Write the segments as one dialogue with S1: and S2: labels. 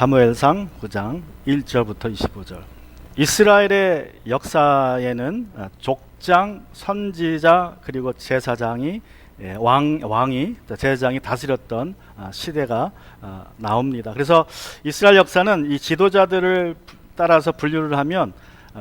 S1: 사무엘상 9장 1절부터 25절. 이스라엘의 역사에는 족장, 선지자 그리고 제사장이 왕이 제사장이 다스렸던 시대가 나옵니다. 그래서 이스라엘 역사는 이 지도자들을 따라서 분류를 하면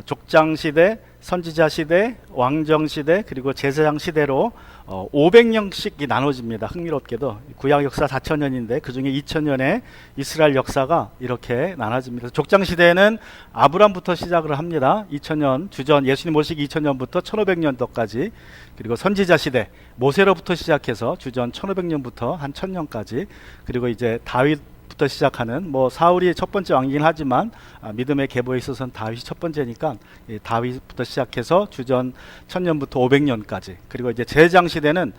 S1: 족장 시대, 선지자 시대, 왕정 시대 그리고 제사장 시대로 500년씩 나눠집니다. 흥미롭게도 구약 역사 4000년인데 그중에 2000년에 이스라엘 역사가 이렇게 나눠집니다. 족장 시대는 아브람부터 시작을 합니다. 2000년 주전 예수님 오시기 2000년부터 1500년도까지. 그리고 선지자 시대 모세로부터 시작해서 주전 1500년부터 한 1000년까지. 그리고 이제 다윗부터 시작하는 사울이 첫 번째 왕이긴 하지만 믿음의 계보에 있어서는 다윗이 첫 번째니까 다윗부터 시작해서 주전 1000년부터 500년까지. 그리고 이제 제사장 시대는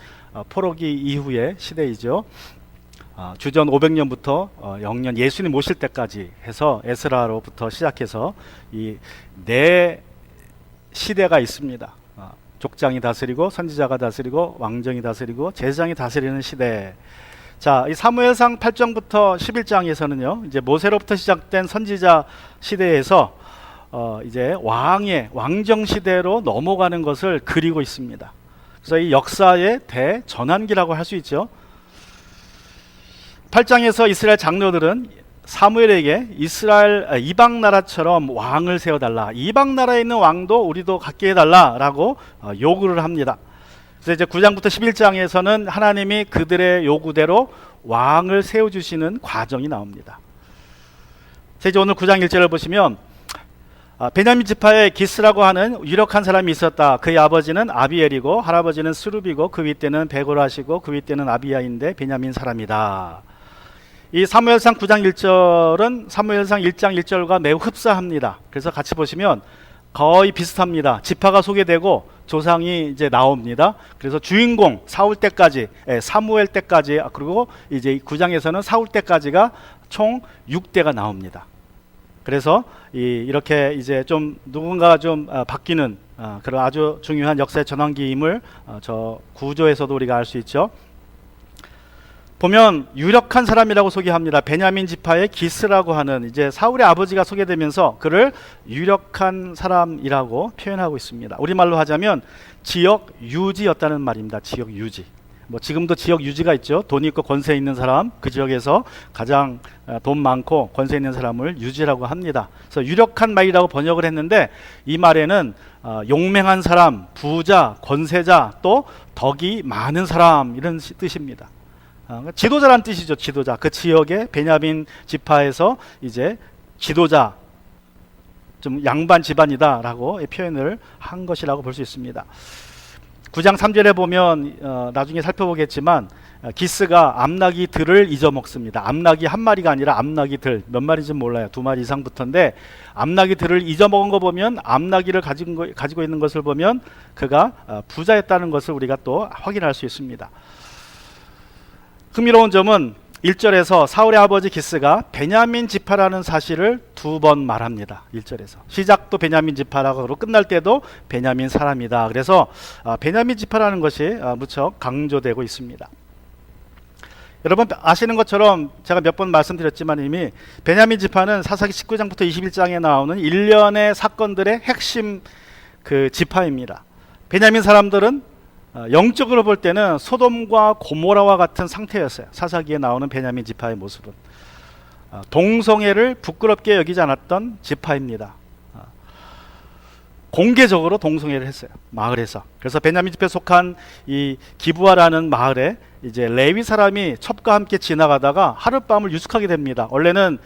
S1: 포로기 이후의 시대이죠. 주전 500년부터 영년 예수님 오실 때까지 해서 에스라로부터 시작해서 이 네 시대가 있습니다. 족장이 다스리고 선지자가 다스리고 왕정이 다스리고 제사장이 다스리는 시대. 자, 이 사무엘상 8장부터 11장에서는요, 이제 모세로부터 시작된 선지자 시대에서 이제 왕정 시대로 넘어가는 것을 그리고 있습니다. 그래서 이 역사의 대전환기라고 할 수 있죠. 8장에서 이스라엘 장로들은 사무엘에게 이방 나라처럼 왕을 세워달라. 이방 나라에 있는 왕도 우리도 갖게 해달라라고 요구를 합니다. 그래서 이제 9장부터 11장에서는 하나님이 그들의 요구대로 왕을 세워주시는 과정이 나옵니다. 이제 오늘 9장 1절을 보시면 베냐민 지파에 기스라고 하는 유력한 사람이 있었다. 그의 아버지는 아비엘이고 할아버지는 스룹이고 그 윗대는 베고라시고 그 윗대는 아비야인데 베냐민 사람이다. 이 사무엘상 9장 1절은 사무엘상 1장 1절과 매우 흡사합니다. 그래서 같이 보시면 거의 비슷합니다. 지파가 소개되고 조상이 이제 나옵니다. 그래서 주인공 사울 때까지, 사무엘 때까지, 그리고 이제 9장에서는 사울 때까지가 총 6대가 나옵니다. 그래서 이렇게 이제 좀 누군가 좀 바뀌는 그런 아주 중요한 역사의 전환기임을 저 구조에서도 우리가 알 수 있죠. 보면 유력한 사람이라고 소개합니다. 베냐민 지파의 기스라고 하는 이제 사울의 아버지가 소개되면서 그를 유력한 사람이라고 표현하고 있습니다. 우리말로 하자면 지역 유지였다는 말입니다. 지역 유지. 지금도 지역 유지가 있죠. 돈 있고 권세 있는 사람, 그 지역에서 가장 돈 많고 권세 있는 사람을 유지라고 합니다. 그래서 유력한 말이라고 번역을 했는데 이 말에는 용맹한 사람, 부자, 권세자, 또 덕이 많은 사람 이런 뜻입니다. 지도자란 뜻이죠. 지도자. 그 지역의 베냐민 지파에서 이제 지도자, 좀 양반 집안이다라고 표현을 한 것이라고 볼 수 있습니다. 9장 3절에 보면 나중에 살펴보겠지만 기스가 암나기 들을 잊어먹습니다. 암나기 한 마리가 아니라 암나기 들, 몇 마리인지 몰라요. 2마리 이상부터인데 암나기 들을 잊어먹은 거 보면 암나기를 가지고 있는 것을 보면 그가 부자였다는 것을 우리가 또 확인할 수 있습니다. 흥미로운 점은 1절에서 사울의 아버지 기스가 베냐민 지파라는 사실을 2번 말합니다. 1절에서 시작도 베냐민 지파라고 그러고 끝날 때도 베냐민 사람이다. 그래서 베냐민 지파라는 것이 무척 강조되고 있습니다. 여러분 아시는 것처럼 제가 몇 번 말씀드렸지만 이미 베냐민 지파는 사사기 19장부터 21장에 나오는 일련의 사건들의 핵심 그 지파입니다. 베냐민 사람들은 영적으로 볼 때는 소돔과 고모라와 같은 상태였어요. 사사기에 나오는 베냐민 지파의 모습은 동성애를 부끄럽게 여기지 않았던 지파입니다. 공개적으로 동성애를 했어요. 마을에서. 그래서 베냐민 지파에 속한 이 기브아라는 마을에 이제 레위 사람이 첩과 함께 지나가다가 하룻밤을 유숙하게 됩니다. 원래는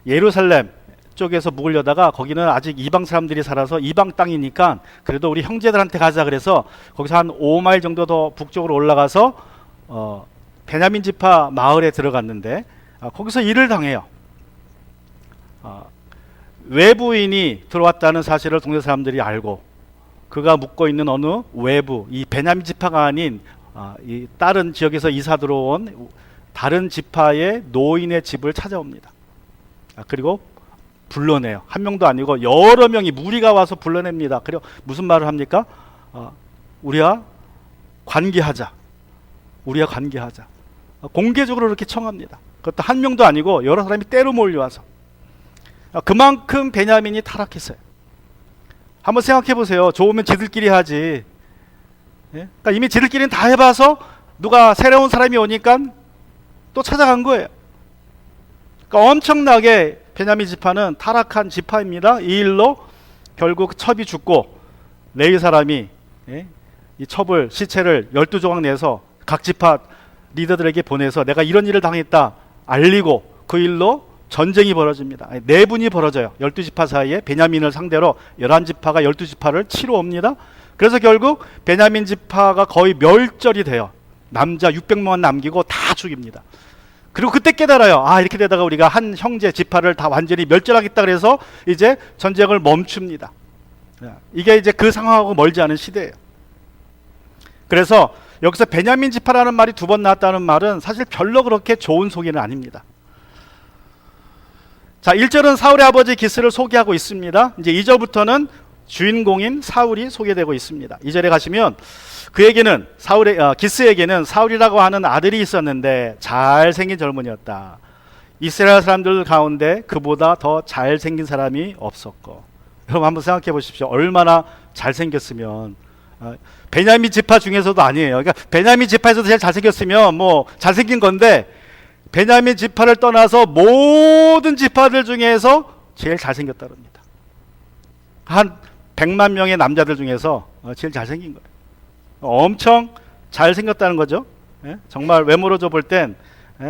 S1: 예루살렘 쪽에서 묵으려다가 거기는 아직 이방 사람들이 살아서 이방 땅이니까 그래도 우리 형제들한테 가자 그래서 거기서 한 5마일 정도 더 북쪽으로 올라가서 베냐민 지파 마을에 들어갔는데 거기서 일을 당해요. 외부인이 들어왔다는 사실을 동네 사람들이 알고 그가 묵고 있는 어느 외부 이 베냐민 지파가 아닌 이 다른 지역에서 이사 들어온 다른 지파의 노인의 집을 찾아옵니다. 그리고 불러내요. 한 명도 아니고 여러 명이 무리가 와서 불러냅니다. 그리고 무슨 말을 합니까? 우리와 관계하자. 우리와 관계하자. 공개적으로 그렇게 청합니다. 그것도 한 명도 아니고 여러 사람이 때로 몰려와서 그만큼 베냐민이 타락했어요. 한번 생각해 보세요. 좋으면 지들끼리 하지. 예? 그러니까 이미 지들끼리는 다 해봐서 누가 새로운 사람이 오니까 또 찾아간 거예요. 그러니까 엄청나게 베냐민 지파는 타락한 지파입니다. 이 일로 결국 첩이 죽고 레위 사람이 이 첩을 시체를 12조각 내서 각 지파 리더들에게 보내서 내가 이런 일을 당했다 알리고 그 일로 전쟁이 벌어집니다. 내분이 벌어져요. 12지파 사이에 베냐민을 상대로 11지파가 12지파를 치러 옵니다. 그래서 결국 베냐민 지파가 거의 멸절이 돼요. 남자 600명 남기고 다 죽입니다. 그리고 그때 깨달아요. 아, 이렇게 되다가 우리가 한 형제 지파를 다 완전히 멸절하겠다 그래서 이제 전쟁을 멈춥니다. 이게 이제 그 상황하고 멀지 않은 시대예요. 그래서 여기서 베냐민 지파라는 말이 두 번 나왔다는 말은 사실 별로 그렇게 좋은 소개는 아닙니다. 자, 1절은 사울의 아버지 기스를 소개하고 있습니다. 이제 2절부터는 주인공인 사울이 소개되고 있습니다. 2절에 가시면 그에게는 기스에게는 사울이라고 하는 아들이 있었는데 잘생긴 젊은이였다. 이스라엘 사람들 가운데 그보다 더 잘생긴 사람이 없었고. 여러분 한번 생각해 보십시오. 얼마나 잘생겼으면. 베냐민 지파 중에서도 아니에요. 그러니까 베냐민 지파에서도 제일 잘생겼으면 뭐 잘생긴 건데 베냐민 지파를 떠나서 모든 지파들 중에서 제일 잘생겼다 그럽니다. 한 100만 명의 남자들 중에서 제일 잘생긴 거예요. 엄청 잘생겼다는 거죠. 정말 외모로 볼 땐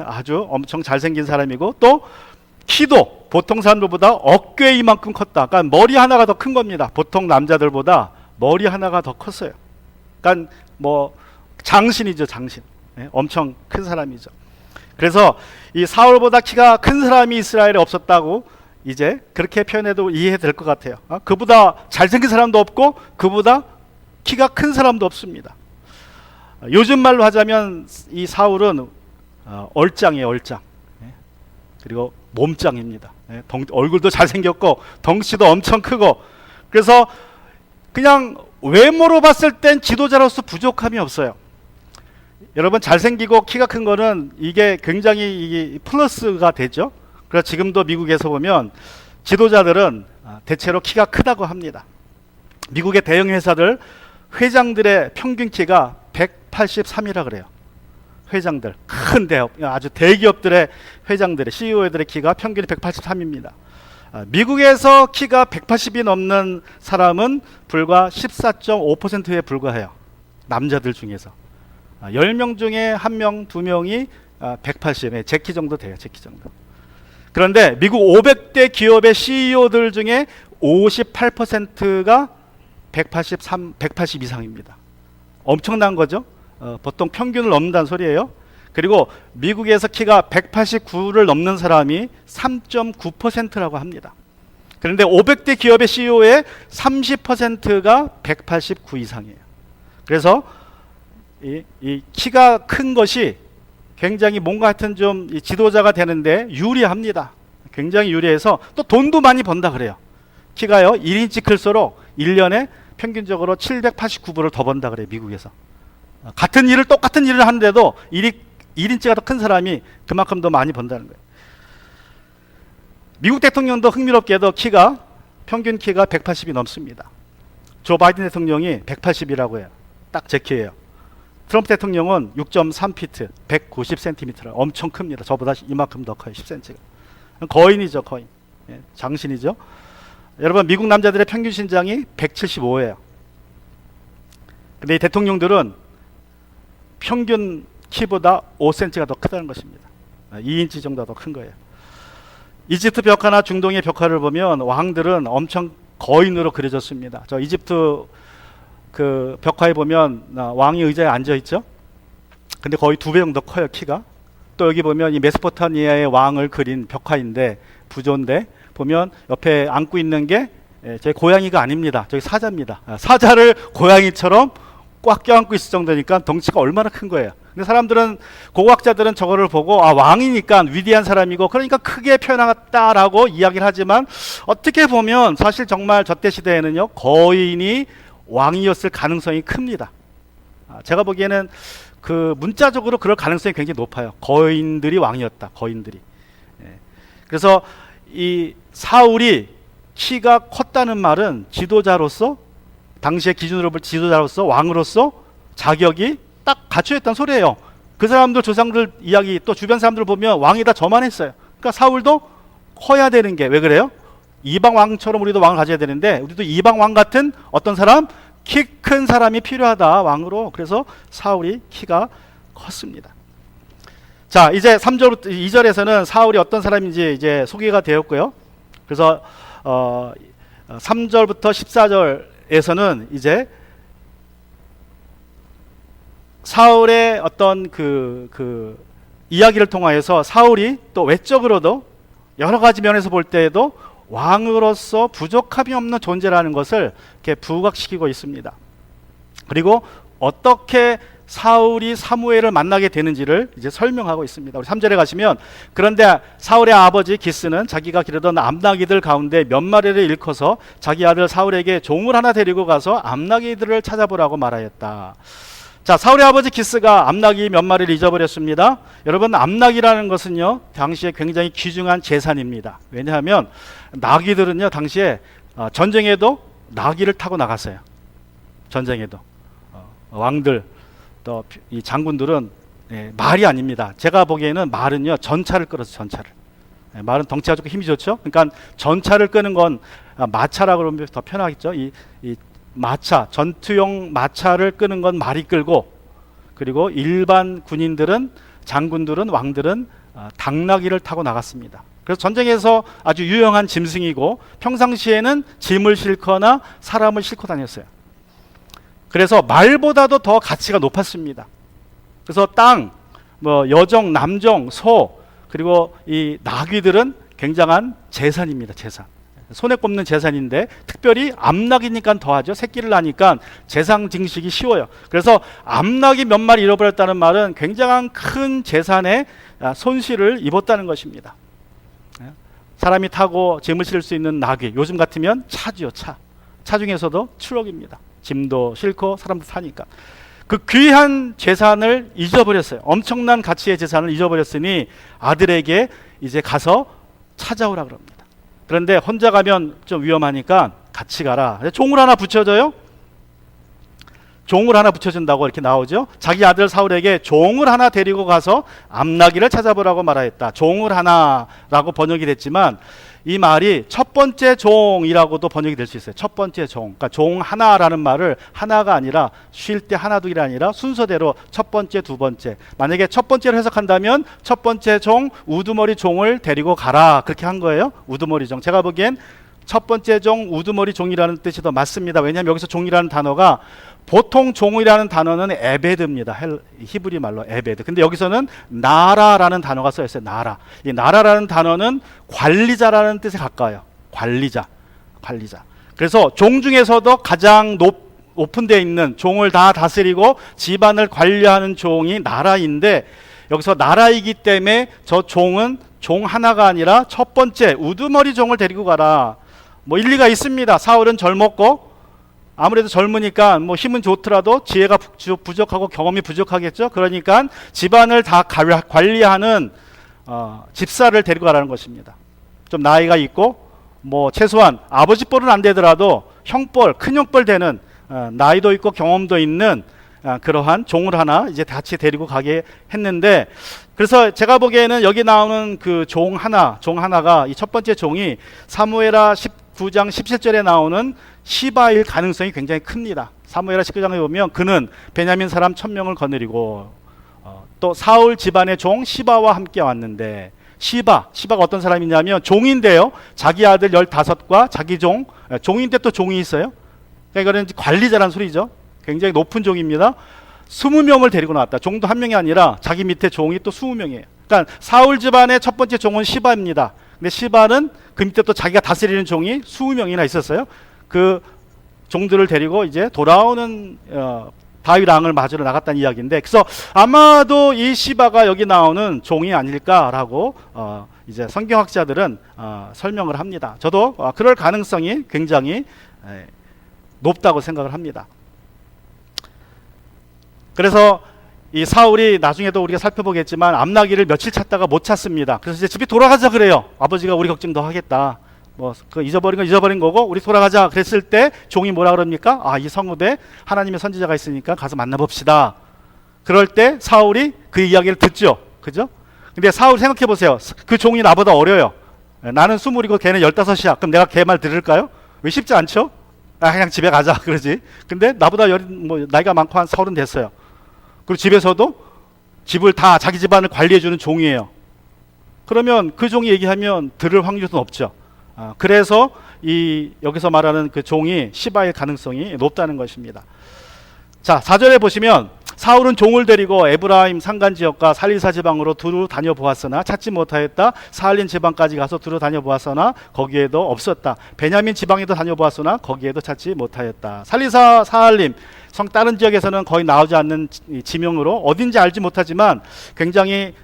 S1: 아주 엄청 잘생긴 사람이고 또 키도 보통 사람들보다 어깨 이만큼 컸다. 그러니까 머리 하나가 더 큰 겁니다. 보통 남자들보다 머리 하나가 더 컸어요. 그러니까 뭐 장신이죠, 장신. 엄청 큰 사람이죠. 그래서 이 사울보다 키가 큰 사람이 이스라엘에 없었다고 이제 그렇게 표현해도 이해될 것 같아요. 그보다 잘생긴 사람도 없고 그보다 키가 큰 사람도 없습니다. 요즘 말로 하자면 이 사울은 얼짱이에요, 얼짱. 그리고 몸짱입니다. 얼굴도 잘생겼고 덩치도 엄청 크고 그래서 그냥 외모로 봤을 땐 지도자로서 부족함이 없어요. 여러분 잘생기고 키가 큰 거는 이게 굉장히 플러스가 되죠. 그래서 지금도 미국에서 보면 지도자들은 대체로 키가 크다고 합니다. 미국의 대형 회사들 회장들의 평균 키가 183이라 그래요. 회장들 큰 대업 아주 대기업들의 회장들의 CEO들의 키가 평균이 183입니다. 미국에서 키가 180이 넘는 사람은 불과 14.5%에 불과해요. 남자들 중에서 10명 중에 1명, 2명이 180, 제 키 정도 돼요. 제 키 정도. 그런데 미국 500대 기업의 CEO들 중에 58%가 180 이상입니다. 엄청난 거죠. 보통 평균을 넘는다는 소리예요. 그리고 미국에서 키가 189를 넘는 사람이 3.9%라고 합니다. 그런데 500대 기업의 CEO의 30%가 189 이상이에요. 그래서 이 키가 큰 것이 굉장히 뭔가 하여튼 좀 지도자가 되는데 유리합니다. 굉장히 유리해서 또 돈도 많이 번다 그래요. 키가요 1인치 클수록 1년에 평균적으로 789불을 더 번다 그래요. 미국에서. 똑같은 일을 하는데도 1인치가 더 큰 사람이 그만큼 더 많이 번다는 거예요. 미국 대통령도 흥미롭게도 평균 키가 180이 넘습니다. 조 바이든 대통령이 180이라고 해요. 딱 제 키예요. 트럼프 대통령은 6.3피트, 190cm, 엄청 큽니다. 저보다 이만큼 더 커요. 10cm가. 거인이죠, 거인. 장신이죠. 여러분 미국 남자들의 평균 신장이 175예요. 근데 이 대통령들은 평균 키보다 5cm가 더 크다는 것입니다. 2인치 정도 더 큰 거예요. 이집트 벽화나 중동의 벽화를 보면 왕들은 엄청 거인으로 그려졌습니다. 저 이집트 그 벽화에 보면 왕이 의자에 앉아 있죠. 근데 거의 2배 정도 커요, 키가. 또 여기 보면 이 메소포타미아의 왕을 그린 벽화인데 부조인데 보면 옆에 안고 있는 게 제 고양이가 아닙니다. 저기 사자입니다. 사자를 고양이처럼 꽉 껴안고 있을 정도니까 덩치가 얼마나 큰 거예요. 근데 사람들은 고고학자들은 저거를 보고 왕이니까 위대한 사람이고 그러니까 크게 표현했다라고 이야기를 하지만 어떻게 보면 사실 정말 저때 시대에는요 거인이 왕이었을 가능성이 큽니다. 제가 보기에는 그 문자적으로 그럴 가능성이 굉장히 높아요. 거인들이 왕이었다. 거인들이. 그래서 이 사울이 키가 컸다는 말은 지도자로서, 당시의 기준으로 볼 지도자로서, 왕으로서 자격이 딱 갖춰 있다는 소리예요. 그 사람들, 조상들 이야기, 또 주변 사람들 보면 왕이 다 저만했어요. 그러니까 사울도 커야 되는 게, 왜 그래요? 이방 왕처럼 우리도 왕을 가져야 되는데, 우리도 이방 왕 같은 어떤 사람, 키 큰 사람이 필요하다, 왕으로. 그래서 사울이 키가 컸습니다. 자, 이제 3절부터 2절에서는 사울이 어떤 사람인지 이제 소개가 되었고요. 그래서 3절부터 14절에서는 이제 사울의 어떤 그 이야기를 통하여서 사울이 또 외적으로도 여러 가지 면에서 볼 때에도 왕으로서 부족함이 없는 존재라는 것을 이렇게 부각시키고 있습니다. 그리고 어떻게 사울이 사무엘을 만나게 되는지를 이제 설명하고 있습니다. 우리 3절에 가시면, 그런데 사울의 아버지 기스는 자기가 기르던 암나기들 가운데 몇 마리를 일컬어서 자기 아들 사울에게 종을 하나 데리고 가서 암나기들을 찾아보라고 말하였다. 자, 사울의 아버지 기스가 암나기 몇 마리를 잊어버렸습니다. 여러분, 암나기라는 것은요, 당시에 굉장히 귀중한 재산입니다. 왜냐하면 나귀들은요, 당시에 전쟁에도 나귀를 타고 나갔어요. 전쟁에도 왕들, 또 이 장군들은 말이 아닙니다. 제가 보기에는 말은요, 전차를 끌어서, 전차를. 말은 덩치가 좋고 힘이 좋죠. 그러니까 전차를 끄는 건 마차라고 그러면 더 편하겠죠. 이 마차, 전투용 마차를 끄는 건 말이 끌고, 그리고 일반 군인들은, 장군들은, 왕들은 당나귀를 타고 나갔습니다. 그래서 전쟁에서 아주 유용한 짐승이고, 평상시에는 짐을 싣거나 사람을 싣고 다녔어요. 그래서 말보다도 더 가치가 높았습니다. 그래서 땅, 여종, 남종, 소, 그리고 이 나귀들은 굉장한 재산입니다. 재산. 손에 꼽는 재산인데, 특별히 암나귀니까 더하죠. 새끼를 낳으니까 재산 증식이 쉬워요. 그래서 암나귀 몇 마리 잃어버렸다는 말은 굉장한 큰 재산의 손실을 입었다는 것입니다. 사람이 타고 짐을 실을 수 있는 나귀, 요즘 같으면 차죠. 차 중에서도 트럭입니다. 짐도 싣고 사람도 타니까. 그 귀한 재산을 잊어버렸어요. 엄청난 가치의 재산을 잊어버렸으니 아들에게 이제 가서 찾아오라 그럽니다. 그런데 혼자 가면 좀 위험하니까 같이 가라. 종을 하나 붙여줘요. 종을 하나 붙여준다고 이렇게 나오죠. 자기 아들 사울에게 종을 하나 데리고 가서 암나귀를 찾아보라고 말하였다. 종을 하나라고 번역이 됐지만, 이 말이 첫 번째 종이라고도 번역이 될 수 있어요. 첫 번째 종. 그러니까 종 하나라는 말을 하나가 아니라, 쉴 때 하나 둘이 아니라 순서대로 첫 번째, 두 번째. 만약에 첫 번째로 해석한다면 첫 번째 종, 우두머리 종을 데리고 가라. 그렇게 한 거예요. 우두머리 종. 제가 보기엔 첫 번째 종, 우두머리 종이라는 뜻이 더 맞습니다. 왜냐하면 여기서 종이라는 단어가, 보통 종이라는 단어는 에베드입니다. 히브리 말로 에베드. 근데 여기서는 나라라는 단어가 써 있어요. 나라. 이 나라라는 단어는 관리자라는 뜻에 가까워요. 관리자. 그래서 종 중에서도 가장 높은 데 있는, 종을 다 다스리고 집안을 관리하는 종이 나라인데, 여기서 나라이기 때문에 저 종은 종 하나가 아니라 첫 번째 우두머리 종을 데리고 가라. 일리가 있습니다. 사울은 젊었고, 아무래도 젊으니까 힘은 좋더라도 지혜가 부족하고 경험이 부족하겠죠. 그러니까 집안을 다 관리하는 집사를 데리고 가라는 것입니다. 좀 나이가 있고, 최소한 아버지 뻘은 안 되더라도 형뻘, 큰 형뻘 되는, 나이도 있고 경험도 있는 그러한 종을 하나 이제 같이 데리고 가게 했는데, 그래서 제가 보기에는 여기 나오는 그 종 하나가, 이 첫 번째 종이 사무엘하 19장 17절에 나오는 시바일 가능성이 굉장히 큽니다. 사무엘하 19장에 보면 그는 베냐민 사람 1000명을 거느리고, 또 사울 집안의 종 시바와 함께 왔는데, 시바가 어떤 사람이냐면 종인데요, 자기 아들 15과 자기 종인데 또 종이 있어요. 그러니까 이거는 관리자란 소리죠. 굉장히 높은 종입니다. 20명을 데리고 나왔다. 종도 한 명이 아니라 자기 밑에 종이 또 20명이에요. 그러니까 사울 집안의 첫 번째 종은 시바입니다. 근데 시바는 그 밑에 또 자기가 다스리는 종이 20명이나 있었어요. 그 종들을 데리고 이제 돌아오는 다윗 왕을 맞으러 나갔다는 이야기인데, 그래서 아마도 이 시바가 여기 나오는 종이 아닐까라고 이제 성경학자들은 설명을 합니다. 저도 그럴 가능성이 굉장히 높다고 생각을 합니다. 그래서 이 사울이 나중에도 우리가 살펴보겠지만 암나귀를 며칠 찾다가 못 찾습니다. 그래서 이제 집에 돌아가자 그래요. 아버지가 우리 걱정 더 하겠다. 뭐 그 잊어버린 건 잊어버린 거고 우리 돌아가자 그랬을 때 종이 뭐라 그럽니까? 아, 이 성읍에 하나님의 선지자가 있으니까 가서 만나봅시다. 그럴 때 사울이 그 이야기를 듣죠. 그죠? 근데 사울 생각해 보세요. 그 종이 나보다 어려요. 나는 20이고 걔는 15이야. 그럼 내가 걔 말 들을까요? 왜 쉽지 않죠? 아, 그냥 집에 가자 그러지. 근데 나보다 나이가 많고 한 30 됐어요. 그리고 집에서도 집을 다 자기 집안을 관리해주는 종이에요. 그러면 그 종이 얘기하면 들을 확률은 없죠. 그래서 여기서 말하는 그 종이 시바일 가능성이 높다는 것입니다. 자, 4절에 보시면 사울은 종을 데리고 에브라임 산간지역과 살리사 지방으로 두루 다녀보았으나 찾지 못하였다. 사할린 지방까지 가서 두루 다녀보았으나 거기에도 없었다. 베냐민 지방에도 다녀보았으나 거기에도 찾지 못하였다. 살리사, 사할림 성 다른 지역에서는 거의 나오지 않는 지명으로 어딘지 알지 못하지만 굉장히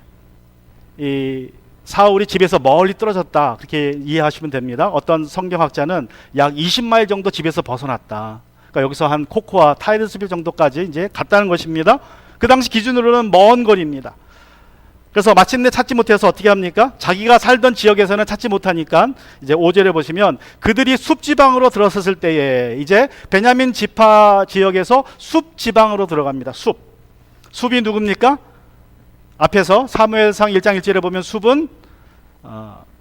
S1: 사울이 집에서 멀리 떨어졌다 그렇게 이해하시면 됩니다. 어떤 성경학자는 약 20마일 정도 집에서 벗어났다. 그러니까 여기서 한 코코아 타이르스빌 정도까지 이제 갔다는 것입니다. 그 당시 기준으로는 먼 거리입니다. 그래서 마침내 찾지 못해서 어떻게 합니까? 자기가 살던 지역에서는 찾지 못하니까 이제 5절에 보시면 그들이 숲 지방으로 들어섰을 때에 이제 베냐민 지파 지역에서 숲 지방으로 들어갑니다. 숲이 누굽니까? 앞에서 사무엘상 1장 1절에 보면 숲은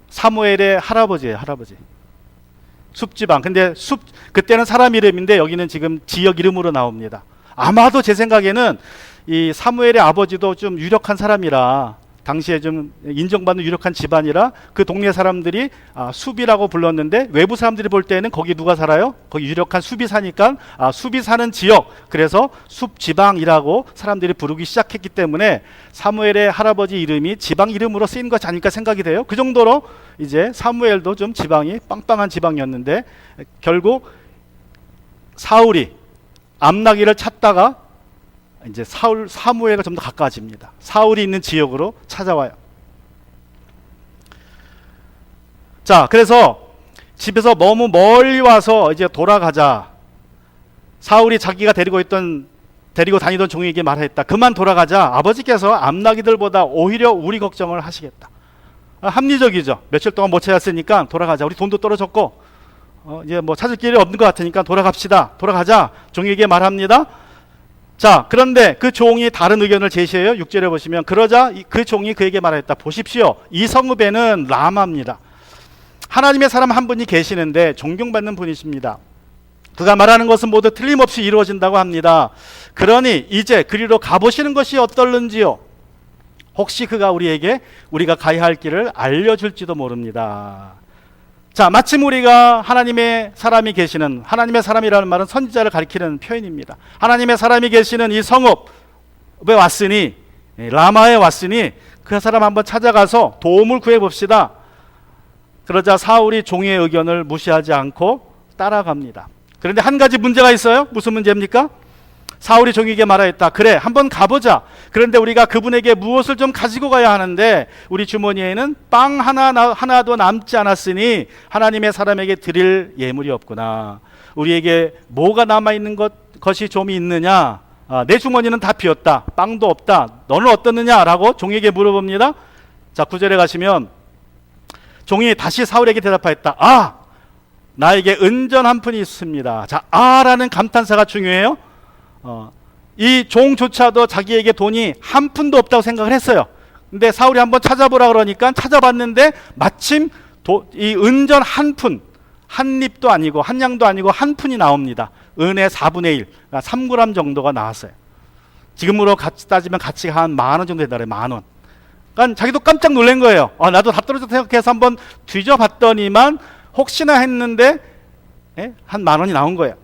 S1: 사무엘의 할아버지예요. 할아버지. 숲지방. 근데 그때는 사람 이름인데 여기는 지금 지역 이름으로 나옵니다. 아마도 제 생각에는 이 사무엘의 아버지도 좀 유력한 사람이라 당시에 좀 인정받는 유력한 집안이라 그 동네 사람들이 숲이라고 불렀는데 외부 사람들이 볼 때는 거기 누가 살아요? 거기 유력한 숲이 사니까 숲이 사는 지역, 그래서 숲지방이라고 사람들이 부르기 시작했기 때문에 사무엘의 할아버지 이름이 지방 이름으로 쓰인 것이 아닐까 생각이 돼요. 그 정도로 이제 사무엘도 좀 지방이 빵빵한 지방이었는데 결국 사울이 암나귀를 찾다가 이제 사무엘과 좀 더 가까워집니다. 사울이 있는 지역으로 찾아와요. 자, 그래서 집에서 너무 멀리 와서 이제 돌아가자. 사울이 자기가 데리고 다니던 종에게 말했다. 그만 돌아가자. 아버지께서 암나귀들보다 오히려 우리 걱정을 하시겠다. 합리적이죠. 며칠 동안 못 찾았으니까 돌아가자. 우리 돈도 떨어졌고 이제 뭐 찾을 길이 없는 것 같으니까 돌아갑시다. 돌아가자. 종에게 말합니다. 자, 그런데 그 종이 다른 의견을 제시해요. 6절에 보시면 그러자 그 종이 그에게 말했다. 보십시오. 이 성읍에는 라마입니다. 하나님의 사람 한 분이 계시는데 존경받는 분이십니다. 그가 말하는 것은 모두 틀림없이 이루어진다고 합니다. 그러니 이제 그리로 가보시는 것이 어떨는지요. 혹시 그가 우리에게 우리가 가야 할 길을 알려줄지도 모릅니다. 자, 마침 우리가 하나님의 사람이 계시는, 하나님의 사람이라는 말은 선지자를 가리키는 표현입니다. 하나님의 사람이 계시는 이 성읍에 왔으니, 라마에 왔으니 그 사람 한번 찾아가서 도움을 구해봅시다. 그러자 사울이 종의 의견을 무시하지 않고 따라갑니다. 그런데 한 가지 문제가 있어요. 무슨 문제입니까? 사울이 종에게 말하였다. 그래, 한번 가보자. 그런데 우리가 그분에게 무엇을 좀 가지고 가야 하는데 우리 주머니에는 빵 하나도 남지 않았으니 하나님의 사람에게 드릴 예물이 없구나. 우리에게 뭐가 남아있는 것이 좀 있느냐? 내 주머니는 다 비었다. 빵도 없다. 너는 어떻느냐? 라고 종에게 물어봅니다. 자, 9절에 가시면 종이 다시 사울에게 대답하였다. 나에게 은전 한 푼이 있습니다. 자, 라는 감탄사가 중요해요. 이 종조차도 자기에게 돈이 한 푼도 없다고 생각을 했어요. 근데 사울이 한번 찾아보라 그러니까 찾아봤는데 마침 이 은전 한 푼, 한 립도 아니고 한 양도 아니고 한 푼이 나옵니다. 은의 4분의 1, 그러니까 3g 정도가 나왔어요. 지금으로 따지면 가치가 한 10,000원 정도 된다래. 10,000원. 그러니까 자기도 깜짝 놀란 거예요. 나도 다 떨어졌다 생각해서 한번 뒤져봤더니만 혹시나 했는데 한 10,000원이 나온 거예요.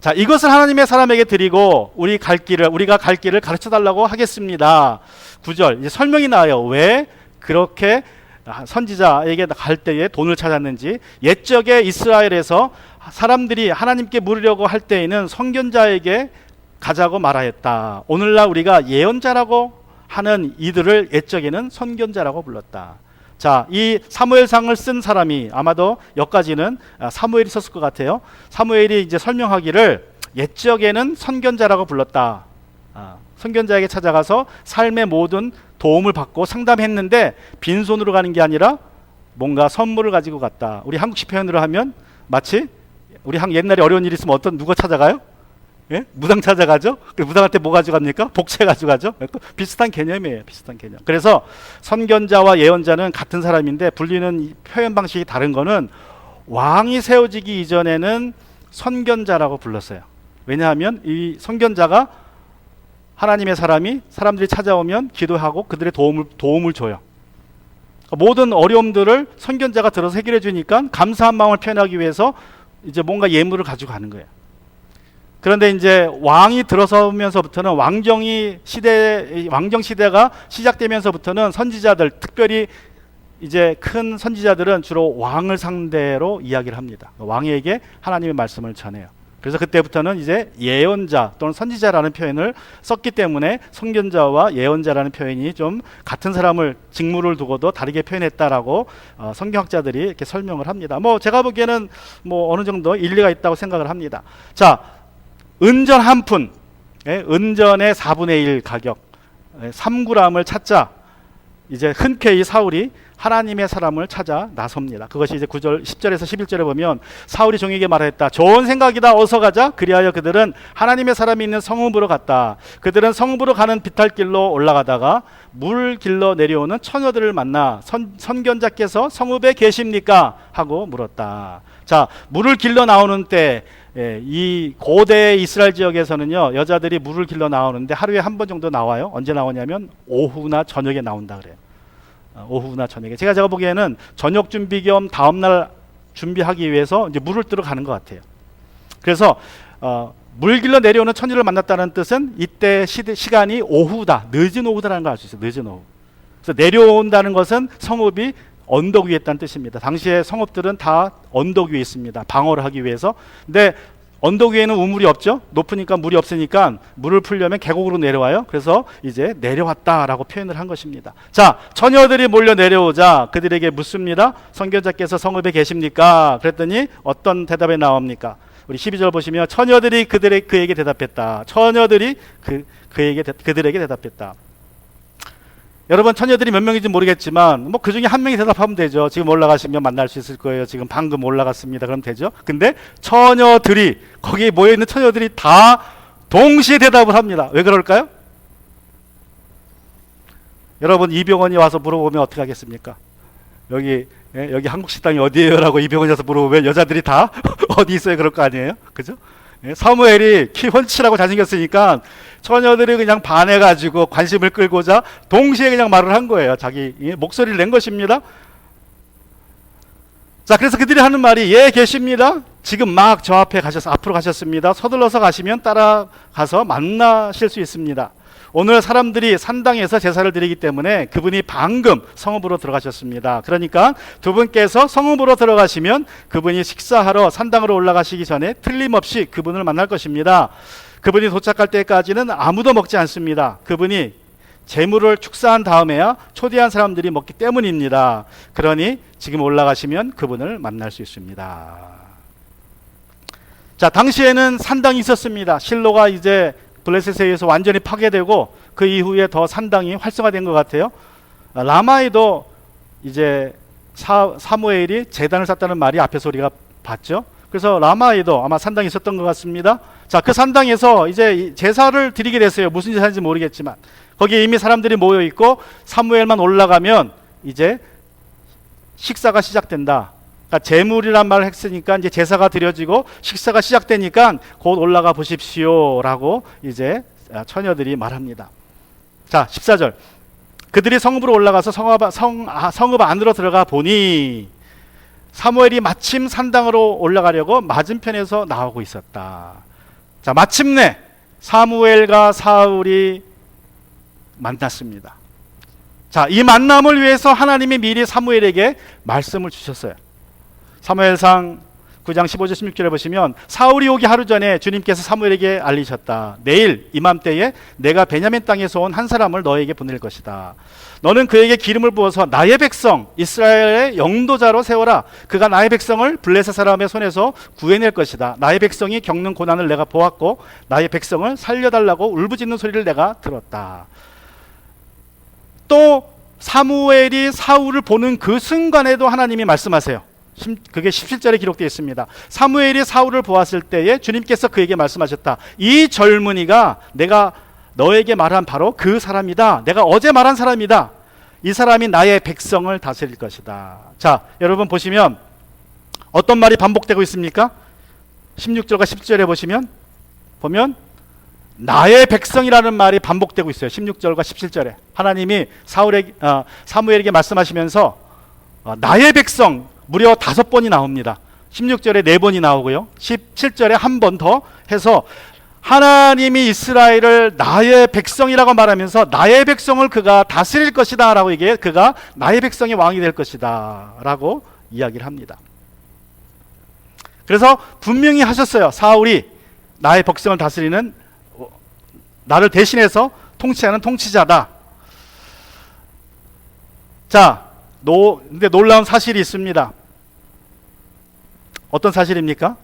S1: 자, 이것을 하나님의 사람에게 드리고 우리가 갈 길을 가르쳐 달라고 하겠습니다. 9절 이제 설명이 나와요. 왜 그렇게 선지자에게 갈 때에 돈을 찾았는지. 옛적에 이스라엘에서 사람들이 하나님께 물으려고 할 때에는 선견자에게 가자고 말하였다. 오늘날 우리가 예언자라고 하는 이들을 옛적에는 선견자라고 불렀다. 자, 이 사무엘상을 쓴 사람이 아마도 여기까지는 사무엘이 썼을 것 같아요. 사무엘이 이제 설명하기를 옛적에는 선견자라고 불렀다. 선견자에게 찾아가서 삶의 모든 도움을 받고 상담했는데 빈손으로 가는 게 아니라 뭔가 선물을 가지고 갔다. 우리 한국식 표현으로 하면 마치 우리 옛날에 어려운 일 있으면 누가 찾아가요? 예? 무당 찾아가죠? 무당한테 뭐 가져갑니까? 복채 가져가죠? 비슷한 개념이에요. 비슷한 개념. 그래서 선견자와 예언자는 같은 사람인데 불리는 표현 방식이 다른 거는 왕이 세워지기 이전에는 선견자라고 불렀어요. 왜냐하면 이 선견자가 하나님의 사람들이 찾아오면 기도하고 그들의 도움을 줘요. 모든 어려움들을 선견자가 들어서 해결해 주니까 감사한 마음을 표현하기 위해서 이제 뭔가 예물을 가지고 가는 거예요. 그런데 이제 왕이 들어서면서부터는 왕정 시대가 시작되면서부터는 선지자들, 특별히 이제 큰 선지자들은 주로 왕을 상대로 이야기를 합니다. 왕에게 하나님의 말씀을 전해요. 그래서 그때부터는 이제 예언자 또는 선지자라는 표현을 썼기 때문에 선견자와 예언자라는 표현이 좀 같은 사람을 직무를 두고도 다르게 표현했다라고 성경학자들이 이렇게 설명을 합니다. 제가 보기에는 어느 정도 일리가 있다고 생각을 합니다. 자, 은전 한 푼, 은전의 4분의 1 가격, 3g을 찾자. 이제 흔쾌히 사울이 하나님의 사람을 찾아 나섭니다. 그것이 이제 10절에서 11절에 보면 사울이 종에게 말했다. 좋은 생각이다. 어서 가자. 그리하여 그들은 하나님의 사람이 있는 성읍으로 갔다. 그들은 성읍으로 가는 비탈길로 올라가다가 물 길러 내려오는 처녀들을 만나 선견자께서 성읍에 계십니까? 하고 물었다. 자, 물을 길러 나오는 때 이 고대 이스라엘 지역에서는요, 여자들이 물을 길러 나오는데 하루에 한 번 정도 나와요. 언제 나오냐면 오후나 저녁에 나온다 그래요. 오후나 저녁에. 제가 보기에는 저녁 준비 겸 다음날 준비하기 위해서 이제 물을 뜨러 가는 것 같아요. 그래서 물 길러 내려오는 처녀를 만났다는 뜻은 이때 시간이 오후다, 늦은 오후다라는 걸 알 수 있어요. 늦은 오후. 그래서 내려온다는 것은 성읍이 언덕 위에 있다는 뜻입니다. 당시에 성읍들은 다 언덕 위에 있습니다. 방어를 하기 위해서. 근데 언덕 위에는 우물이 없죠. 높으니까 물이 없으니까 물을 풀려면 계곡으로 내려와요. 그래서 이제 내려왔다라고 표현을 한 것입니다. 자, 처녀들이 몰려 내려오자 그들에게 묻습니다. 선견자께서 성읍에 계십니까? 그랬더니 어떤 대답이 나옵니까? 우리 12절 보시면 처녀들이 그에게 대답했다. 처녀들이 그들에게 대답했다. 여러분, 처녀들이 몇 명인지 모르겠지만 그 중에 한 명이 대답하면 되죠. 지금 올라가시면 만날 수 있을 거예요. 지금 방금 올라갔습니다. 그럼 되죠. 근데 처녀들이, 거기에 모여있는 처녀들이 다 동시에 대답을 합니다. 왜 그럴까요? 여러분, 이병헌이 와서 물어보면 어떻게 하겠습니까? 여기 한국 식당이 어디예요? 라고 이병헌이 와서 물어보면 여자들이 다 어디 있어요? 그럴 거 아니에요? 그죠? 사무엘이 키 훤칠하고 잘생겼으니까 처녀들이 그냥 반해가지고 관심을 끌고자 동시에 그냥 말을 한 거예요. 자기 목소리를 낸 것입니다. 자, 그래서 그들이 하는 말이 예, 계십니다. 지금 막 저 앞으로 가셨습니다. 서둘러서 가시면 따라가서 만나실 수 있습니다. 오늘 사람들이 산당에서 제사를 드리기 때문에 그분이 방금 성읍으로 들어가셨습니다. 그러니까 두 분께서 성읍으로 들어가시면 그분이 식사하러 산당으로 올라가시기 전에 틀림없이 그분을 만날 것입니다. 그분이 도착할 때까지는 아무도 먹지 않습니다. 그분이 제물을 축사한 다음에야 초대한 사람들이 먹기 때문입니다. 그러니 지금 올라가시면 그분을 만날 수 있습니다. 자, 당시에는 산당이 있었습니다. 실로가 이제 블레셋에 의해서 완전히 파괴되고 그 이후에 더 산당이 활성화된 것 같아요. 라마에도 이제 사무엘이 제단을 쌓았다는 말이 앞에서 우리가 봤죠. 그래서 라마에도 아마 산당이 있었던 것 같습니다. 자, 그 산당에서 이제 제사를 드리게 됐어요. 무슨 제사인지 모르겠지만 거기에 이미 사람들이 모여 있고 사무엘만 올라가면 이제 식사가 시작된다. 그러니까 제물이란 말을 했으니까 이제 제사가 드려지고 식사가 시작되니까 곧 올라가 보십시오라고 이제 처녀들이 말합니다. 자, 14절. 그들이 성읍으로 올라가서 성읍 안으로 들어가 보니 사무엘이 마침 산당으로 올라가려고 맞은편에서 나오고 있었다. 자, 마침내 사무엘과 사울이 만났습니다. 자, 이 만남을 위해서 하나님이 미리 사무엘에게 말씀을 주셨어요. 사무엘상 9장 15절 16절에 보시면 사울이 오기 하루 전에 주님께서 사무엘에게 알리셨다. 내일 이맘때에 내가 베냐민 땅에서 온 한 사람을 너에게 보낼 것이다. 너는 그에게 기름을 부어서 나의 백성 이스라엘의 영도자로 세워라. 그가 나의 백성을 블레셋 사람의 손에서 구해낼 것이다. 나의 백성이 겪는 고난을 내가 보았고 나의 백성을 살려달라고 울부짖는 소리를 내가 들었다. 또 사무엘이 사울을 보는 그 순간에도 하나님이 말씀하세요. 그게 17절에 기록되어 있습니다. 사무엘이 사울을 보았을 때에 주님께서 그에게 말씀하셨다. 이 젊은이가 내가 너에게 말한 바로 그 사람이다. 내가 어제 말한 사람이다. 이 사람이 나의 백성을 다스릴 것이다. 자, 여러분 보시면 어떤 말이 반복되고 있습니까? 16절과 17절에 보면 나의 백성이라는 말이 반복되고 있어요. 16절과 17절에 하나님이 사무엘에게 말씀하시면서 나의 백성 무려 5번이 나옵니다. 16절에 4번이 나오고요. 17절에 한 번 더 해서 하나님이 이스라엘을 나의 백성이라고 말하면서 나의 백성을 그가 다스릴 것이다 라고 얘기해. 그가 나의 백성의 왕이 될 것이다 라고 이야기를 합니다. 그래서 분명히 하셨어요. 사울이 나의 백성을 다스리는, 나를 대신해서 통치하는 통치자다. 자, 근데 놀라운 사실이 있습니다. 어떤 사실입니까?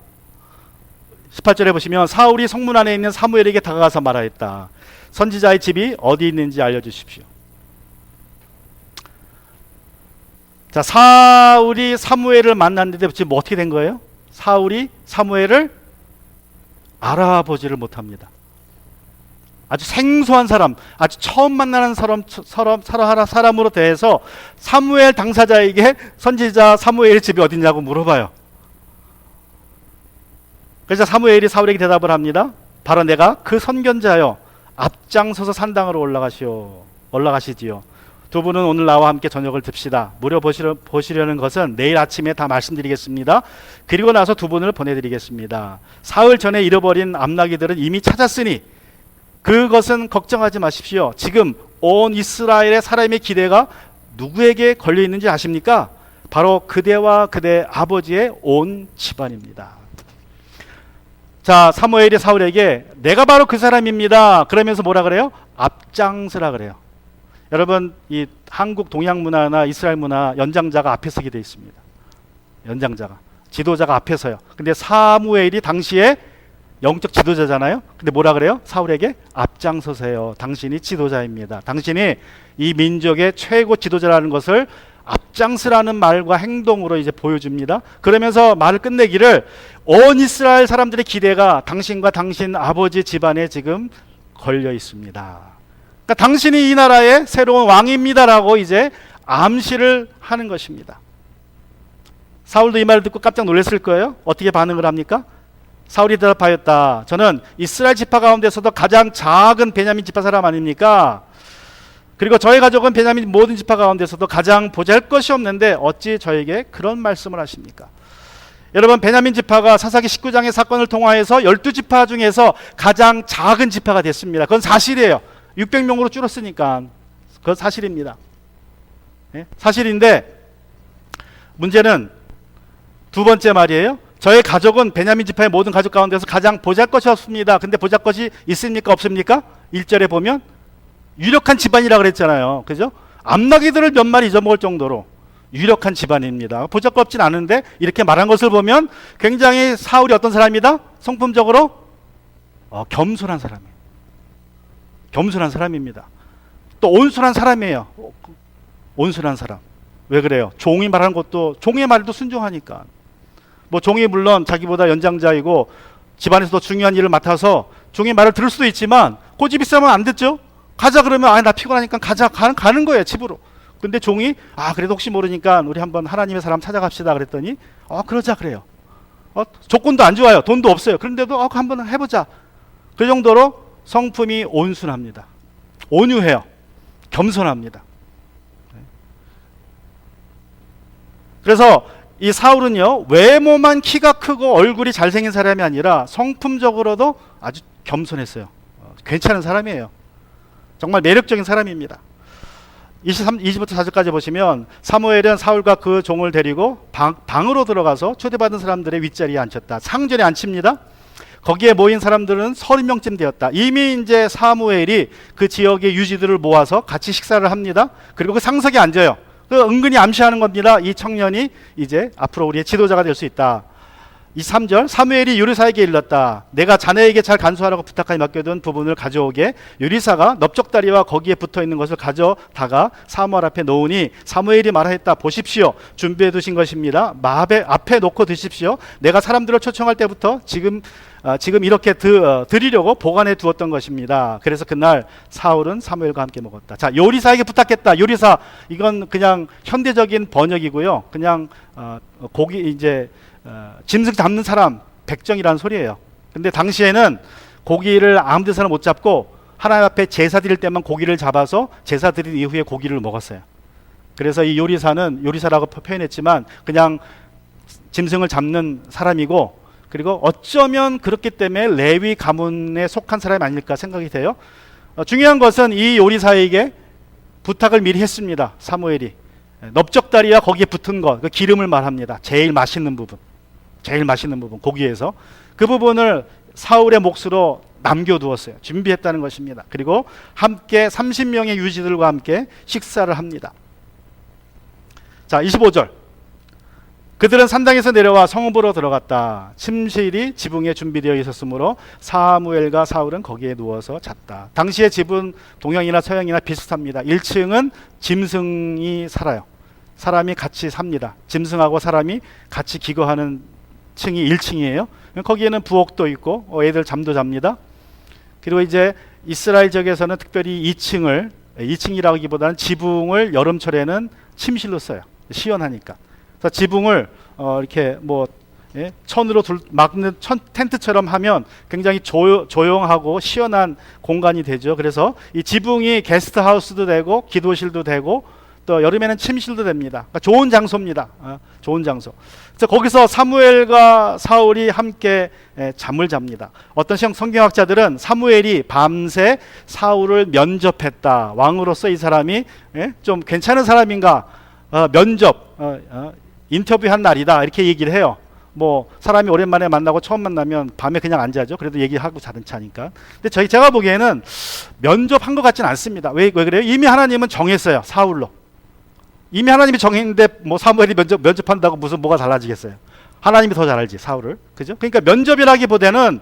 S1: 18절에 보시면 사울이 성문 안에 있는 사무엘에게 다가가서 말하였다. 선지자의 집이 어디 있는지 알려주십시오. 자, 사울이 사무엘을 만났는데 지금 어떻게 된 거예요? 사울이 사무엘을 알아보지를 못합니다. 아주 생소한 사람, 아주 처음 만나는 사람으로 대해서 사무엘 당사자에게 선지자 사무엘의 집이 어디냐고 물어봐요. 그래서 사무엘이 사울에게 대답을 합니다. 바로 내가 그 선견자여 앞장서서 산당으로 올라가시지요. 두 분은 오늘 나와 함께 저녁을 듭시다. 무려 보시려는 것은 내일 아침에 다 말씀드리겠습니다. 그리고 나서 두 분을 보내드리겠습니다. 사흘 전에 잃어버린 암나귀들은 이미 찾았으니 그것은 걱정하지 마십시오. 지금 온 이스라엘의 사람의 기대가 누구에게 걸려 있는지 아십니까? 바로 그대와 그대 아버지의 온 집안입니다. 자, 사무엘이 사울에게 내가 바로 그 사람입니다. 그러면서 뭐라 그래요? 앞장서라 그래요. 여러분, 이 한국 동양 문화나 이스라엘 문화 연장자가 앞에 서게 되어 있습니다. 연장자가, 지도자가 앞에 서요. 근데 사무엘이 당시에 영적 지도자잖아요. 근데 뭐라 그래요? 사울에게 앞장서세요. 당신이 지도자입니다. 당신이 이 민족의 최고 지도자라는 것을 앞장서라는 말과 행동으로 이제 보여줍니다. 그러면서 말을 끝내기를 온 이스라엘 사람들의 기대가 당신과 당신 아버지 집안에 지금 걸려 있습니다. 그러니까 당신이 이 나라의 새로운 왕입니다라고 이제 암시를 하는 것입니다. 사울도 이 말을 듣고 깜짝 놀랐을 거예요. 어떻게 반응을 합니까? 사울이 대답하였다. 저는 이스라엘 지파 가운데서도 가장 작은 베냐민 지파 사람 아닙니까? 그리고 저희 가족은 베냐민 모든 지파 가운데서도 가장 보잘것이 없는데 어찌 저에게 그런 말씀을 하십니까? 여러분, 베냐민 지파가 사사기 19장의 사건을 통하여서 12지파 중에서 가장 작은 지파가 됐습니다. 그건 사실이에요. 600명으로 줄었으니까 그건 사실입니다. 네? 사실인데 문제는 두 번째 말이에요. 저의 가족은 베냐민 지파의 모든 가족 가운데서 가장 보잘것이 없습니다. 근데 보잘것이 있습니까? 없습니까? 1절에 보면 유력한 집안이라고 그랬잖아요. 그죠? 암나귀들을 몇 마리 잊어먹을 정도로 유력한 집안입니다. 보잘것 없진 않은데 이렇게 말한 것을 보면 굉장히 사울이 어떤 사람이다? 성품적으로 겸손한 사람이에요. 겸손한 사람입니다. 또 온순한 사람이에요. 온순한 사람. 왜 그래요? 종이 말하는 것도, 종의 말도 순종하니까. 뭐 종이 물론 자기보다 연장자이고 집안에서 더 중요한 일을 맡아서 종의 말을 들을 수도 있지만 고집 있으면 안 듣죠. 가자 그러면 나 피곤하니까 가는 거예요, 집으로. 근데 종이 그래도 혹시 모르니까 우리 한번 하나님의 사람 찾아갑시다 그랬더니 그러자 그래요. 조건도 안 좋아요. 돈도 없어요. 그런데도 한번 해보자. 그 정도로 성품이 온순합니다. 온유해요. 겸손합니다. 그래서 이 사울은요, 외모만 키가 크고 얼굴이 잘생긴 사람이 아니라 성품적으로도 아주 겸손했어요. 괜찮은 사람이에요. 정말 매력적인 사람입니다. 20부터 4절까지 보시면 사무엘은 사울과 그 종을 데리고 방으로 들어가서 초대받은 사람들의 윗자리에 앉혔다. 상전에 앉힙니다. 거기에 모인 사람들은 30명쯤 되었다. 이미 이제 사무엘이 그 지역의 유지들을 모아서 같이 식사를 합니다. 그리고 그 상석에 앉아요. 그 은근히 암시하는 겁니다. 이 청년이 이제 앞으로 우리의 지도자가 될 수 있다. 23절 사무엘이 요리사에게 일렀다. 내가 자네에게 잘 간수하라고 부탁하여 맡겨둔 부분을 가져오게. 요리사가 넓적다리와 거기에 붙어있는 것을 가져다가 사무엘 앞에 놓으니 사무엘이 말하였다. 보십시오. 준비해 두신 것입니다. 앞에 놓고 드십시오. 내가 사람들을 초청할 때부터 지금 이렇게 드리려고 보관해 두었던 것입니다. 그래서 그날 사울은 사무엘과 함께 먹었다. 자, 요리사에게 부탁했다. 요리사, 이건 그냥 현대적인 번역이고요. 그냥 고기 이제 짐승 잡는 사람, 백정이라는 소리예요. 근데 당시에는 고기를 아무 데서나 못 잡고 하나님 앞에 제사 드릴 때만 고기를 잡아서 제사 드린 이후에 고기를 먹었어요. 그래서 이 요리사는 요리사라고 표현했지만 그냥 짐승을 잡는 사람이고, 그리고 어쩌면 그렇기 때문에 레위 가문에 속한 사람이 아닐까 생각이 돼요. 중요한 것은 이 요리사에게 부탁을 미리 했습니다. 사무엘이 넓적다리와 거기에 붙은 것, 그 기름을 말합니다. 제일 맛있는 부분 고기에서 그 부분을 사울의 몫으로 남겨두었어요. 준비했다는 것입니다. 그리고 함께 30명의 유지들과 함께 식사를 합니다. 자, 25절 그들은 산당에서 내려와 성읍으로 들어갔다. 침실이 지붕에 준비되어 있었으므로 사무엘과 사울은 거기에 누워서 잤다. 당시의 집은 동양이나 서양이나 비슷합니다. 1층은 짐승이 살아요. 사람이 같이 삽니다. 짐승하고 사람이 같이 기거하는 층이 1층이에요. 거기에는 부엌도 있고 애들 잠도 잡니다. 그리고 이제 이스라엘 지역에서는 특별히 2층이라기보다는 지붕을 여름철에는 침실로 써요. 시원하니까. 그래서 지붕을 이렇게 천으로 막는 텐트처럼 하면 굉장히 조용하고 시원한 공간이 되죠. 그래서 이 지붕이 게스트하우스도 되고 기도실도 되고 또 여름에는 침실도 됩니다. 그러니까 좋은 장소입니다. 좋은 장소. 그래서 거기서 사무엘과 사울이 함께 잠을 잡니다. 어떤 성경학자들은 사무엘이 밤새 사울을 면접했다. 왕으로서 이 사람이 좀 괜찮은 사람인가 인터뷰한 날이다 이렇게 얘기를 해요. 사람이 오랜만에 만나고 처음 만나면 밤에 그냥 안 자죠. 그래도 얘기하고 자는 차니까. 근데 제가 보기에는 면접한 것 같지는 않습니다. 왜 그래요? 이미 하나님은 정했어요. 사울로. 이미 하나님이 정했는데 사무엘이 면접한다고 뭐가 달라지겠어요? 하나님이 더 잘 알지 사울을. 그죠? 그러니까 면접이라기보다는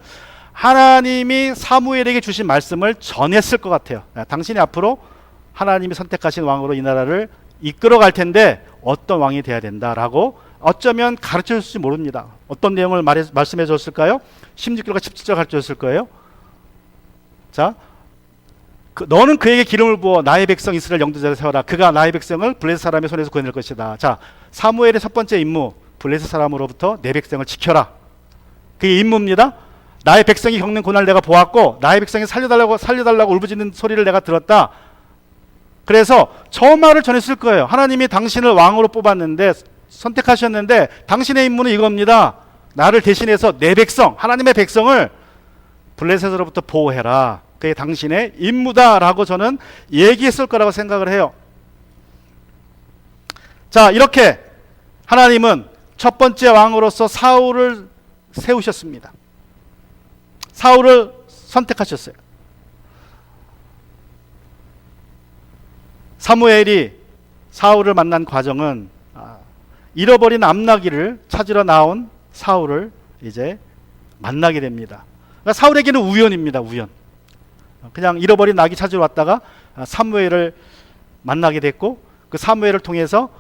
S1: 하나님이 사무엘에게 주신 말씀을 전했을 것 같아요. 당신이 앞으로 하나님이 선택하신 왕으로 이 나라를 이끌어 갈 텐데 어떤 왕이 돼야 된다라고 어쩌면 가르쳐 줄지 모릅니다. 어떤 내용을 말씀해 줬을까요? 16절과 17절 가르쳐 줬을 거예요. 자, 너는 그에게 기름을 부어 나의 백성 이스라엘 영도자를 세워라. 그가 나의 백성을 블레셋 사람의 손에서 구해낼 것이다. 자, 사무엘의 첫 번째 임무, 블레셋 사람으로부터 내 백성을 지켜라. 그게 임무입니다. 나의 백성이 겪는 고난을 내가 보았고 나의 백성이 살려달라고 울부짖는 소리를 내가 들었다. 그래서 저 말을 전했을 거예요. 하나님이 당신을 왕으로 뽑았는데 선택하셨는데 당신의 임무는 이겁니다. 나를 대신해서 내 백성, 하나님의 백성을 블레셋으로부터 보호해라. 그게 당신의 임무다라고 저는 얘기했을 거라고 생각을 해요. 자, 이렇게 하나님은 첫 번째 왕으로서 사울을 세우셨습니다. 사울을 선택하셨어요. 사무엘이 사울을 만난 과정은 잃어버린 암나귀를 찾으러 나온 사울을 이제 만나게 됩니다. 그러니까 사울에게는 우연입니다. 우연. 그냥 잃어버린 나귀 찾으러 왔다가 사무엘을 만나게 됐고 그 사무엘을 통해서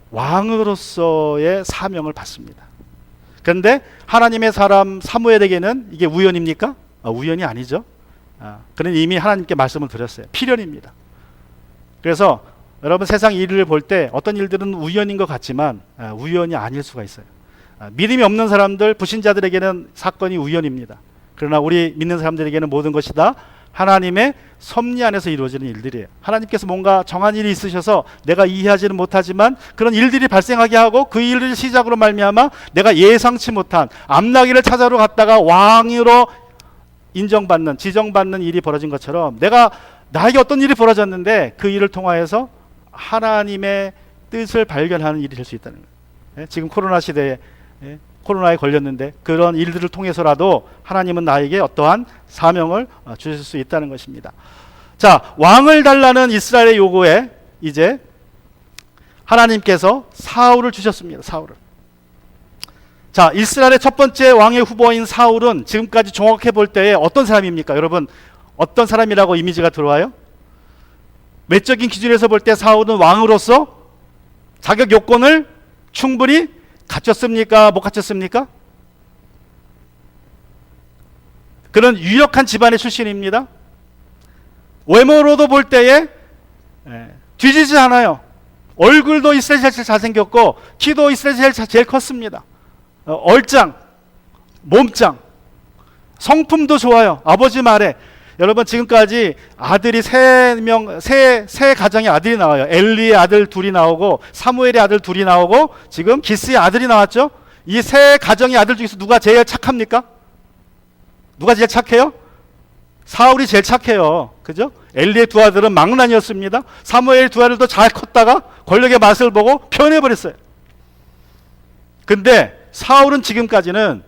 S1: 왕으로서의 사명을 받습니다. 그런데 하나님의 사람 사무엘에게는 이게 우연입니까? 우연이 아니죠. 그는 이미 하나님께 말씀을 드렸어요. 필연입니다. 그래서 여러분 세상 일을 볼 때 어떤 일들은 우연인 것 같지만 우연이 아닐 수가 있어요. 믿음이 없는 사람들, 불신자들에게는 사건이 우연입니다. 그러나 우리 믿는 사람들에게는 모든 것이 다 하나님의 섭리 안에서 이루어지는 일들이에요. 하나님께서 뭔가 정한 일이 있으셔서 내가 이해하지는 못하지만 그런 일들이 발생하게 하고 그 일을 시작으로 말미암아 내가 예상치 못한 암나귀를 찾아러 갔다가 왕으로 인정받는, 지정받는 일이 벌어진 것처럼 내가 나에게 어떤 일이 벌어졌는데 그 일을 통하여서 하나님의 뜻을 발견하는 일이 될 수 있다는 거예요. 지금 코로나 시대에 코로나에 걸렸는데 그런 일들을 통해서라도 하나님은 나에게 어떠한 사명을 주실 수 있다는 것입니다. 자, 왕을 달라는 이스라엘의 요구에 이제 하나님께서 사울을 주셨습니다. 사울을. 자, 이스라엘의 첫 번째 왕의 후보인 사울은 지금까지 종합해 볼 때에 어떤 사람입니까? 여러분, 어떤 사람이라고 이미지가 들어와요? 외적인 기준에서 볼 때 사울은 왕으로서 자격 요건을 충분히 갖췄습니까? 못 갖췄습니까? 그런 유력한 집안의 출신입니다. 외모로도 볼 때에 뒤지지 않아요. 얼굴도 이스라엘 제일 잘생겼고 키도 이스라엘 제일 컸습니다. 얼짱, 몸짱, 성품도 좋아요. 아버지 말에 여러분 지금까지 아들이 세 가정의 아들이 나와요. 엘리의 아들 둘이 나오고 사무엘의 아들 둘이 나오고 지금 기스의 아들이 나왔죠. 이 세 가정의 아들 중에서 누가 제일 착합니까? 누가 제일 착해요? 사울이 제일 착해요. 그죠? 엘리의 두 아들은 망난이었습니다. 사무엘의 두 아들도 잘 컸다가 권력의 맛을 보고 변해버렸어요. 근데 사울은 지금까지는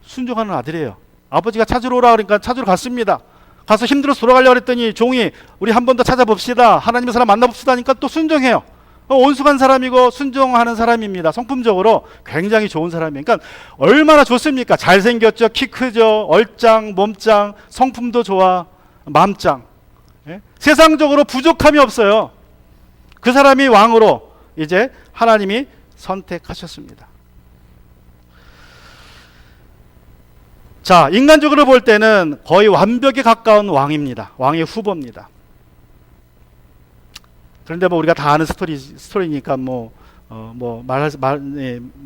S1: 순종하는 아들이에요. 아버지가 찾으러 오라 그러니까 찾으러 갔습니다. 가서 힘들어서 돌아가려고 했더니 종이 우리 한 번 더 찾아봅시다. 하나님의 사람 만나봅시다 하니까 또 순종해요. 온숙한 사람이고 순종하는 사람입니다. 성품적으로 굉장히 좋은 사람이에요. 그러니까 얼마나 좋습니까? 잘생겼죠. 키 크죠. 얼짱, 몸짱, 성품도 좋아. 맘짱. 세상적으로 부족함이 없어요. 그 사람이 왕으로 이제 하나님이 선택하셨습니다. 자, 인간적으로 볼 때는 거의 완벽에 가까운 왕입니다. 왕의 후보입니다. 그런데 뭐 우리가 다 아는 스토리니까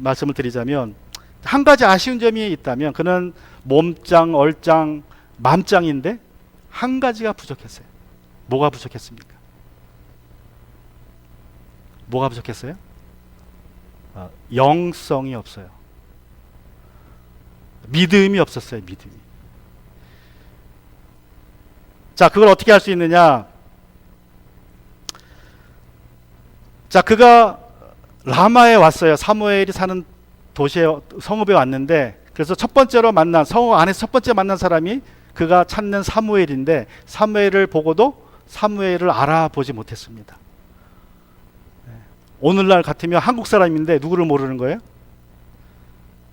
S1: 말씀을 드리자면 한 가지 아쉬운 점이 있다면 그는 몸짱, 얼짱, 맘짱인데 한 가지가 부족했어요. 뭐가 부족했습니까? 뭐가 부족했어요? 영성이 없어요. 믿음이 없었어요. 믿음이. 자, 그걸 어떻게 할 수 있느냐? 자, 그가 라마에 왔어요. 사무엘이 사는 도시에 성읍에 왔는데 그래서 첫 번째로 만난 성읍 안에서 첫 번째 만난 사람이 그가 찾는 사무엘인데 사무엘을 보고도 사무엘을 알아보지 못했습니다. 오늘날 같으면 한국 사람인데 누구를 모르는 거예요?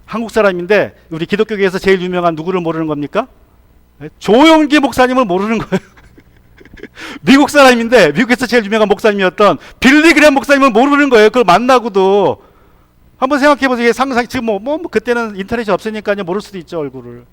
S1: 한국 사람인데 우리 기독교계에서 제일 유명한 누구를 모르는 겁니까? 조용기 목사님을 모르는 거예요. 미국 사람인데 미국에서 제일 유명한 목사님이었던 빌리 그레이엄 목사님을 모르는 거예요. 그걸 만나고도 한번 생각해 보세요. 상상 지금 그때는 인터넷이 없으니까요 모를 수도 있죠 얼굴을.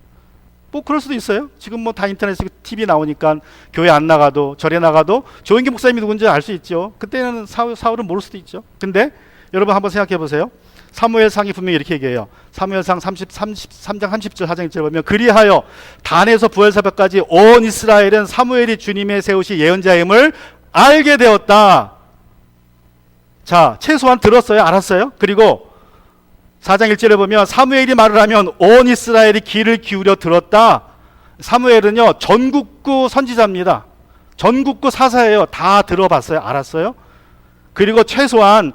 S1: 뭐 그럴 수도 있어요. 지금 뭐 다 인터넷에 TV 나오니까 교회 안 나가도 절에 나가도 조용기 목사님이 누군지 알 수 있죠. 그때는 사울은 모를 수도 있죠. 근데 여러분 한번 생각해 보세요. 사무엘상이 분명히 이렇게 얘기해요. 사무엘상 33장 30절 4장 1절 보면 그리하여 단에서 부엘사벽까지 온 이스라엘은 사무엘이 주님의 세우신 예언자임을 알게 되었다. 자, 최소한 들었어요? 알았어요? 그리고 4장 1절에 보면 사무엘이 말을 하면 온 이스라엘이 귀를 기울여 들었다. 사무엘은요 전국구 선지자입니다. 전국구 사사예요. 다 들어봤어요? 알았어요? 그리고 최소한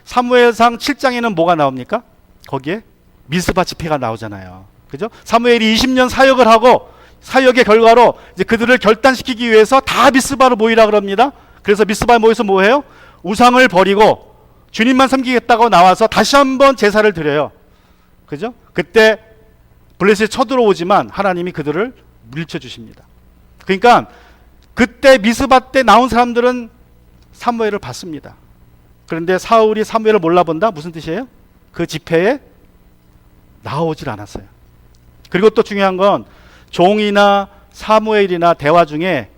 S1: 사무엘상 7장에는 뭐가 나옵니까? 거기에 미스바 집회가 나오잖아요. 그죠? 사무엘이 20년 사역을 하고 사역의 결과로 이제 그들을 결단시키기 위해서 다 미스바로 모이라 그럽니다. 그래서 미스바에 모여서 뭐 해요? 우상을 버리고 주님만 섬기겠다고 나와서 다시 한번 제사를 드려요. 그죠? 그때 블레셋이 쳐들어오지만 하나님이 그들을 밀쳐주십니다. 그러니까 그때 미스바 때 나온 사람들은 사무엘을 봤습니다. 그런데 사울이 사무엘을 몰라본다? 무슨 뜻이에요? 그 집회에 나오질 않았어요. 그리고 또 중요한 건 종이나 사무엘이나 대화 중에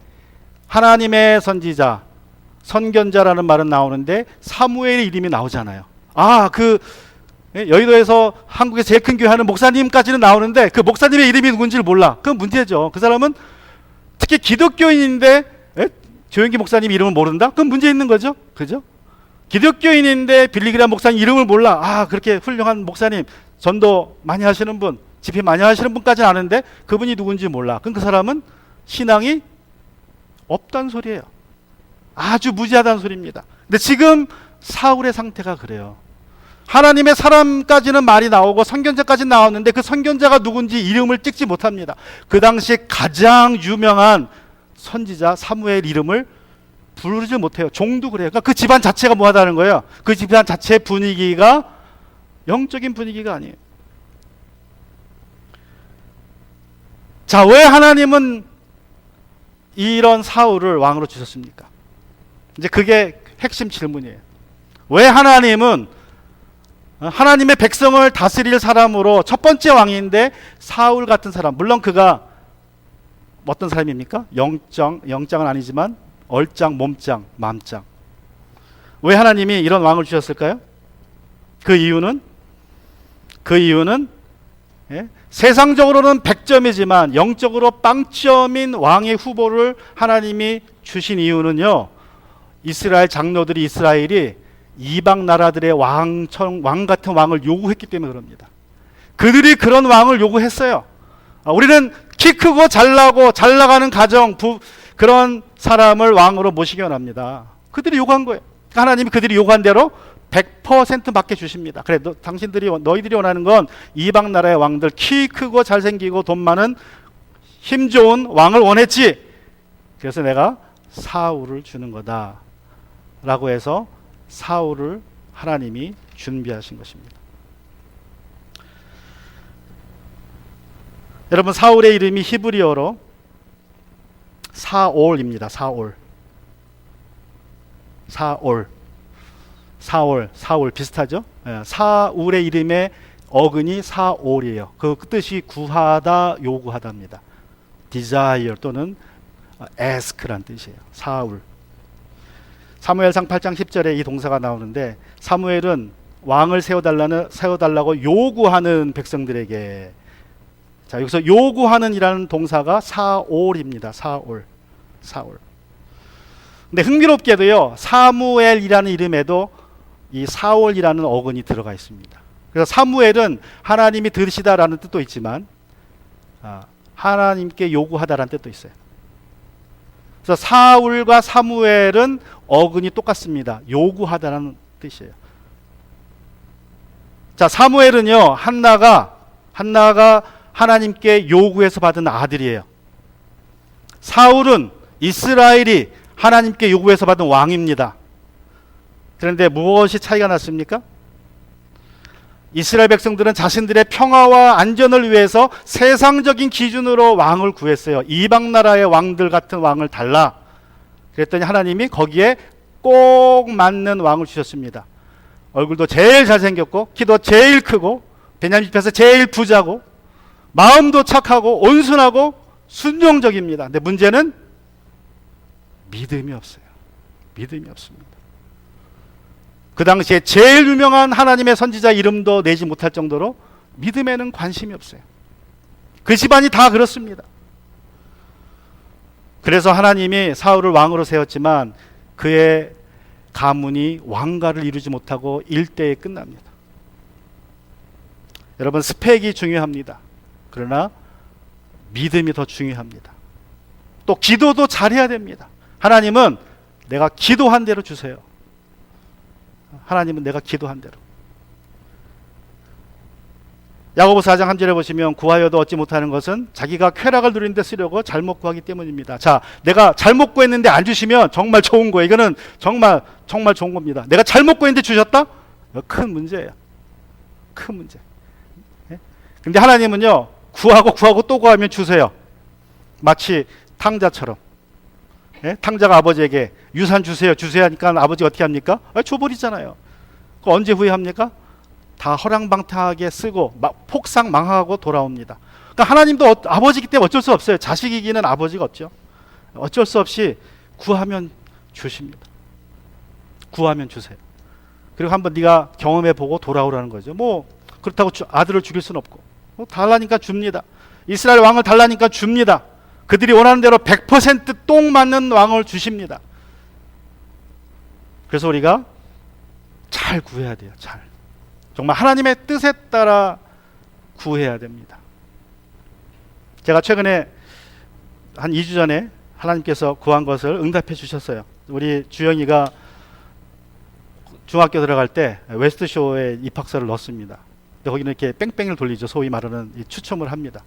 S1: 하나님의 선지자, 선견자라는 말은 나오는데 사무엘의 이름이 나오잖아요. 여의도에서 한국에서 제일 큰 교회 하는 목사님까지는 나오는데 그 목사님의 이름이 누군지를 몰라. 그건 문제죠. 그 사람은 특히 기독교인인데 조용기 목사님 이름을 모른다? 그건 문제 있는 거죠. 그죠? 기독교인인데 빌리 그레이엄 목사님 이름을 몰라. 그렇게 훌륭한 목사님, 전도 많이 하시는 분, 집회 많이 하시는 분까지는 아는데 그분이 누군지 몰라. 그럼 그 사람은 신앙이 없단 소리예요. 아주 무지하다는 소리입니다. 근데 지금 사울의 상태가 그래요. 하나님의 사람까지는 말이 나오고 선견자까지 나왔는데 그 선견자가 누군지 이름을 찍지 못합니다. 그 당시 가장 유명한 선지자 사무엘 이름을 부르지 못해요. 종도 그래요. 그러니까 그 집안 자체가 뭐하다는 거예요. 그 집안 자체의 분위기가 영적인 분위기가 아니에요. 자, 왜 하나님은 이런 사울을 왕으로 주셨습니까? 이제 그게 핵심 질문이에요. 왜 하나님은 하나님의 백성을 다스릴 사람으로 첫 번째 왕인데 사울 같은 사람, 물론 그가 어떤 사람입니까? 영장은 아니지만 얼짱, 몸짱, 맘짱. 왜 하나님이 이런 왕을 주셨을까요? 그 이유는 세상적으로는 100점이지만 영적으로 빵점인 왕의 후보를 하나님이 주신 이유는요, 이스라엘이 이방 나라들의 왕 같은 왕을 요구했기 때문에 그럽니다. 그들이 그런 왕을 요구했어요. 우리는 키 크고 잘 나가는 가정, 그런 사람을 왕으로 모시기 원합니다. 그들이 요구한 거예요. 하나님이 그들이 요구한 대로 100% 받게 주십니다. 그래, 너희들이 원하는 건 이방 나라의 왕들, 키 크고 잘생기고 돈 많은 힘 좋은 왕을 원했지. 그래서 내가 사울을 주는 거다 라고 해서 사울을 하나님이 준비하신 것입니다. 여러분, 사울의 이름이 히브리어로 사올입니다. 사올 비슷하죠? 사울의 이름의 어근이 사올이에요. 그 뜻이 구하다, 요구하다입니다. desire 또는 ask란 뜻이에요. 사울. 사무엘상 8장 10절에 이 동사가 나오는데, 사무엘은 왕을 세워달라고 요구하는 백성들에게, 자, 여기서 요구하는 이라는 동사가 사올입니다. 사올. 근데 흥미롭게도요, 사무엘이라는 이름에도 이 사올이라는 어근이 들어가 있습니다. 그래서 사무엘은 하나님이 들으시다라는 뜻도 있지만 하나님께 요구하다라는 뜻도 있어요. 그래서 사울과 사무엘은 어근이 똑같습니다. 요구하다라는 뜻이에요. 자, 사무엘은요, 한나가 하나님께 요구해서 받은 아들이에요. 사울은 이스라엘이 하나님께 요구해서 받은 왕입니다. 그런데 무엇이 차이가 났습니까? 이스라엘 백성들은 자신들의 평화와 안전을 위해서 세상적인 기준으로 왕을 구했어요. 이방 나라의 왕들 같은 왕을 달라. 그랬더니 하나님이 거기에 꼭 맞는 왕을 주셨습니다. 얼굴도 제일 잘생겼고, 키도 제일 크고, 베냐민 집에서 제일 부자고, 마음도 착하고 온순하고 순종적입니다. 근데 문제는 믿음이 없어요. 믿음이 없습니다. 그 당시에 제일 유명한 하나님의 선지자 이름도 내지 못할 정도로 믿음에는 관심이 없어요. 그 집안이 다 그렇습니다. 그래서 하나님이 사울을 왕으로 세웠지만 그의 가문이 왕가를 이루지 못하고 일대에 끝납니다. 여러분, 스펙이 중요합니다. 그러나 믿음이 더 중요합니다. 또 기도도 잘해야 됩니다. 하나님은 내가 기도한 대로 주세요. 하나님은 내가 기도한 대로. 야고보서 4장 3절에 보시면 구하여도 얻지 못하는 것은 자기가 쾌락을 누리는 데 쓰려고 잘못 구하기 때문입니다. 자, 내가 잘못 구했는데 안 주시면 정말 좋은 거예요. 이거는 정말 좋은 겁니다. 내가 잘못 구했는데 주셨다? 큰 문제예요. 큰 문제. 근데 하나님은요, 구하고 또 구하면 주세요. 마치 탕자처럼. 탕자가 아버지에게 유산 주세요 하니까 아버지가 어떻게 합니까? 줘버리잖아요. 언제 후회합니까? 다 허랑방탕하게 쓰고 폭삭 망하고 돌아옵니다. 그러니까 하나님도 아버지이기 때문에 어쩔 수 없어요. 자식이기는 아버지가 없죠. 어쩔 수 없이 구하면 주십니다. 구하면 주세요. 그리고 한번 네가 경험해보고 돌아오라는 거죠. 뭐 그렇다고 아들을 죽일 수는 없고, 달라니까 줍니다. 이스라엘 왕을 달라니까 줍니다. 그들이 원하는 대로 100% 똥 맞는 왕을 주십니다. 그래서 우리가 잘 구해야 돼요. 정말 하나님의 뜻에 따라 구해야 됩니다. 제가 최근에 한 2주 전에 하나님께서 구한 것을 응답해 주셨어요. 우리 주영이가 중학교 들어갈 때 웨스트쇼에 입학서를 넣었습니다. 근데 거기는 이렇게 뺑뺑이를 돌리죠. 소위 말하는 추첨을 합니다.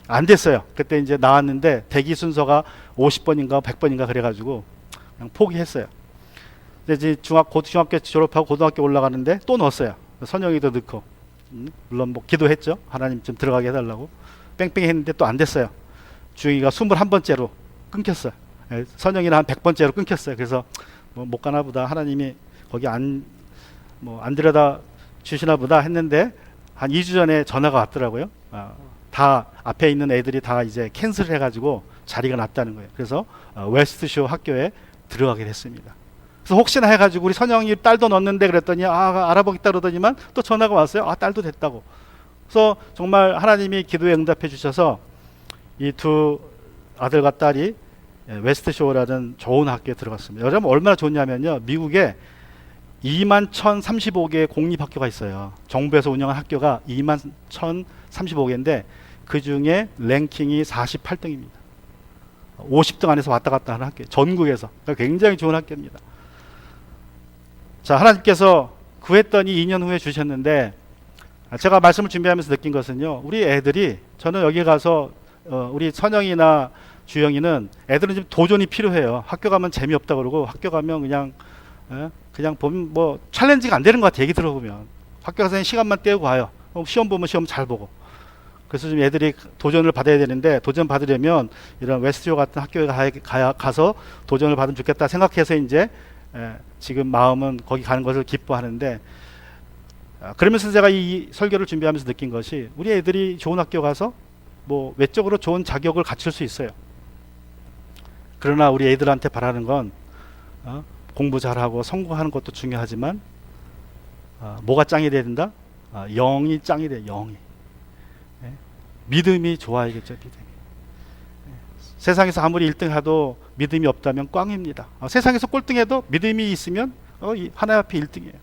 S1: 안 됐어요. 그때 이제 나왔는데 대기 순서가 50번인가 100번인가 그래가지고 그냥 포기했어요. 근데 이제 중학교 졸업하고 고등학교 올라가는데 또 넣었어요. 선영이도 넣고, 물론 뭐 기도했죠. 하나님 좀 들어가게 해달라고. 뺑뺑이 했는데 또 안 됐어요. 주영이가 21번째로 끊겼어요. 선영이는 한 100번째로 끊겼어요. 그래서 뭐 못 가나 보다. 하나님이 거기 안 들여다 주시나 보다 했는데 한 2주 전에 전화가 왔더라고요. 다 앞에 있는 애들이 다 이제 캔슬 해가지고 자리가 났다는 거예요. 그래서 웨스트쇼 학교에 들어가게 됐습니다. 그래서 혹시나 해가지고 우리 선영이 딸도 넣었는데 그랬더니 알아보겠다 그러더니만 또 전화가 왔어요. 딸도 됐다고. 그래서 정말 하나님이 기도에 응답해 주셔서 이 두 아들과 딸이 웨스트쇼라는 좋은 학교에 들어갔습니다. 여러분 얼마나 좋냐면요. 미국에 21,035개의 공립학교가 있어요. 정부에서 운영한 학교가 21,035개인데 그 중에 랭킹이 48등입니다. 50등 안에서 왔다 갔다 하는 학교, 전국에서. 굉장히 좋은 학교입니다. 자, 하나님께서 구했더니 2년 후에 주셨는데 제가 말씀을 준비하면서 느낀 것은요. 우리 애들이 저는 여기 가서 우리 선영이나 주영이는 애들은 좀 도전이 필요해요. 학교 가면 재미없다 그러고 학교 가면 그냥 보면 뭐 챌린지가 안 되는 것 같아요. 얘기 들어보면 학교 가서 시간만 때우고 와요. 시험 보면 시험 잘 보고. 그래서 좀 애들이 도전을 받아야 되는데 도전 받으려면 이런 웨스트쇼 같은 학교에 가서 도전을 받으면 좋겠다 생각해서 이제 지금 마음은 거기 가는 것을 기뻐하는데, 그러면서 제가 이 설교를 준비하면서 느낀 것이 우리 애들이 좋은 학교 가서 뭐 외적으로 좋은 자격을 갖출 수 있어요. 그러나 우리 애들한테 바라는 건 공부 잘하고 성공하는 것도 중요하지만 뭐가 짱이 돼야 된다? 영이 짱이 돼요. 영이. 믿음이 좋아야겠죠. 믿음이. 세상에서 아무리 1등 해도 믿음이 없다면 꽝입니다. 세상에서 꼴등해도 믿음이 있으면 하나님 앞에 1등이에요.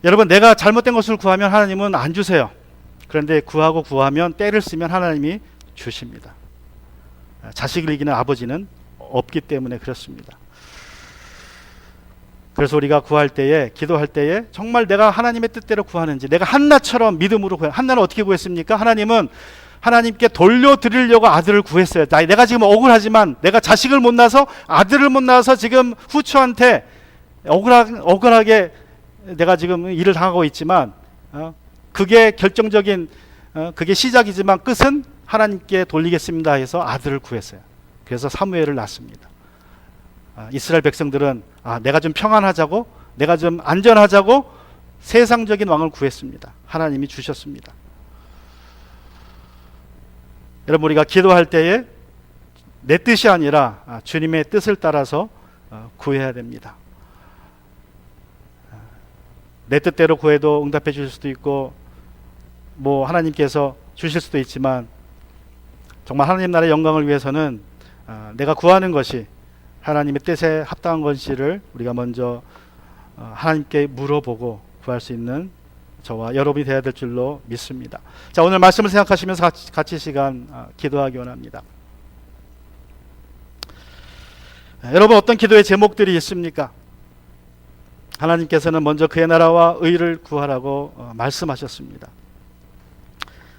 S1: 여러분, 내가 잘못된 것을 구하면 하나님은 안 주세요. 그런데 구하면 때를 쓰면 하나님이 주십니다. 자식을 이기는 아버지는 없기 때문에 그렇습니다. 그래서 우리가 구할 때에, 기도할 때에 정말 내가 하나님의 뜻대로 구하는지, 내가 한나처럼 믿음으로 구해요. 한나는 어떻게 구했습니까? 하나님은 하나님께 돌려드리려고 아들을 구했어요. 내가 지금 억울하지만 내가 자식을 못 낳아서, 아들을 못 낳아서 지금 후처한테 억울하게 내가 지금 일을 당하고 있지만 그게 결정적인 그게 시작이지만 끝은 하나님께 돌리겠습니다 해서 아들을 구했어요. 그래서 사무엘을 낳습니다. 이스라엘 백성들은 내가 좀 평안하자고, 내가 좀 안전하자고 세상적인 왕을 구했습니다. 하나님이 주셨습니다. 여러분, 우리가 기도할 때에 내 뜻이 아니라 주님의 뜻을 따라서 구해야 됩니다. 내 뜻대로 구해도 응답해 주실 수도 있고 뭐 하나님께서 주실 수도 있지만, 정말 하나님 나라의 영광을 위해서는 내가 구하는 것이 하나님의 뜻에 합당한 것인지를 우리가 먼저 하나님께 물어보고 구할 수 있는 저와 여러분이 되어야 될 줄로 믿습니다. 자, 오늘 말씀을 생각하시면서 같이 시간 기도하기 원합니다. 여러분, 어떤 기도의 제목들이 있습니까? 하나님께서는 먼저 그의 나라와 의를 구하라고 말씀하셨습니다.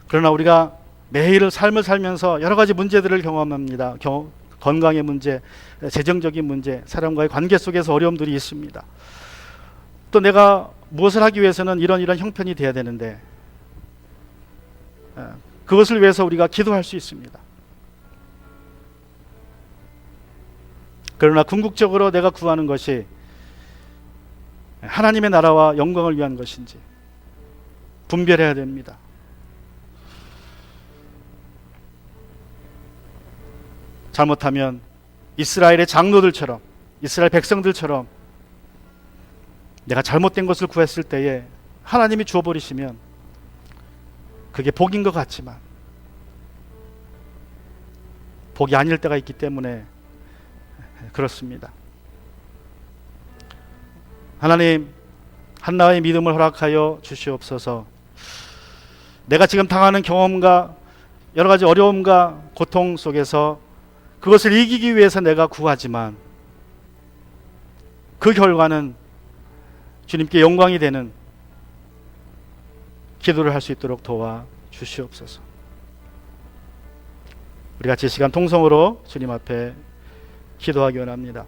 S1: 그러나 우리가 매일 삶을 살면서 여러 가지 문제들을 경험합니다. 건강의 문제, 재정적인 문제, 사람과의 관계 속에서 어려움들이 있습니다. 또 내가 무엇을 하기 위해서는 이런 형편이 돼야 되는데 그것을 위해서 우리가 기도할 수 있습니다. 그러나 궁극적으로 내가 구하는 것이 하나님의 나라와 영광을 위한 것인지 분별해야 됩니다. 잘못하면 이스라엘의 장로들처럼, 이스라엘 백성들처럼 내가 잘못된 것을 구했을 때에 하나님이 주어버리시면 그게 복인 것 같지만 복이 아닐 때가 있기 때문에 그렇습니다. 하나님, 한나의 믿음을 허락하여 주시옵소서. 내가 지금 당하는 경험과 여러 가지 어려움과 고통 속에서 그것을 이기기 위해서 내가 구하지만 그 결과는 주님께 영광이 되는 기도를 할 수 있도록 도와 주시옵소서. 우리 같이 이 시간 통성으로 주님 앞에 기도하기 원합니다.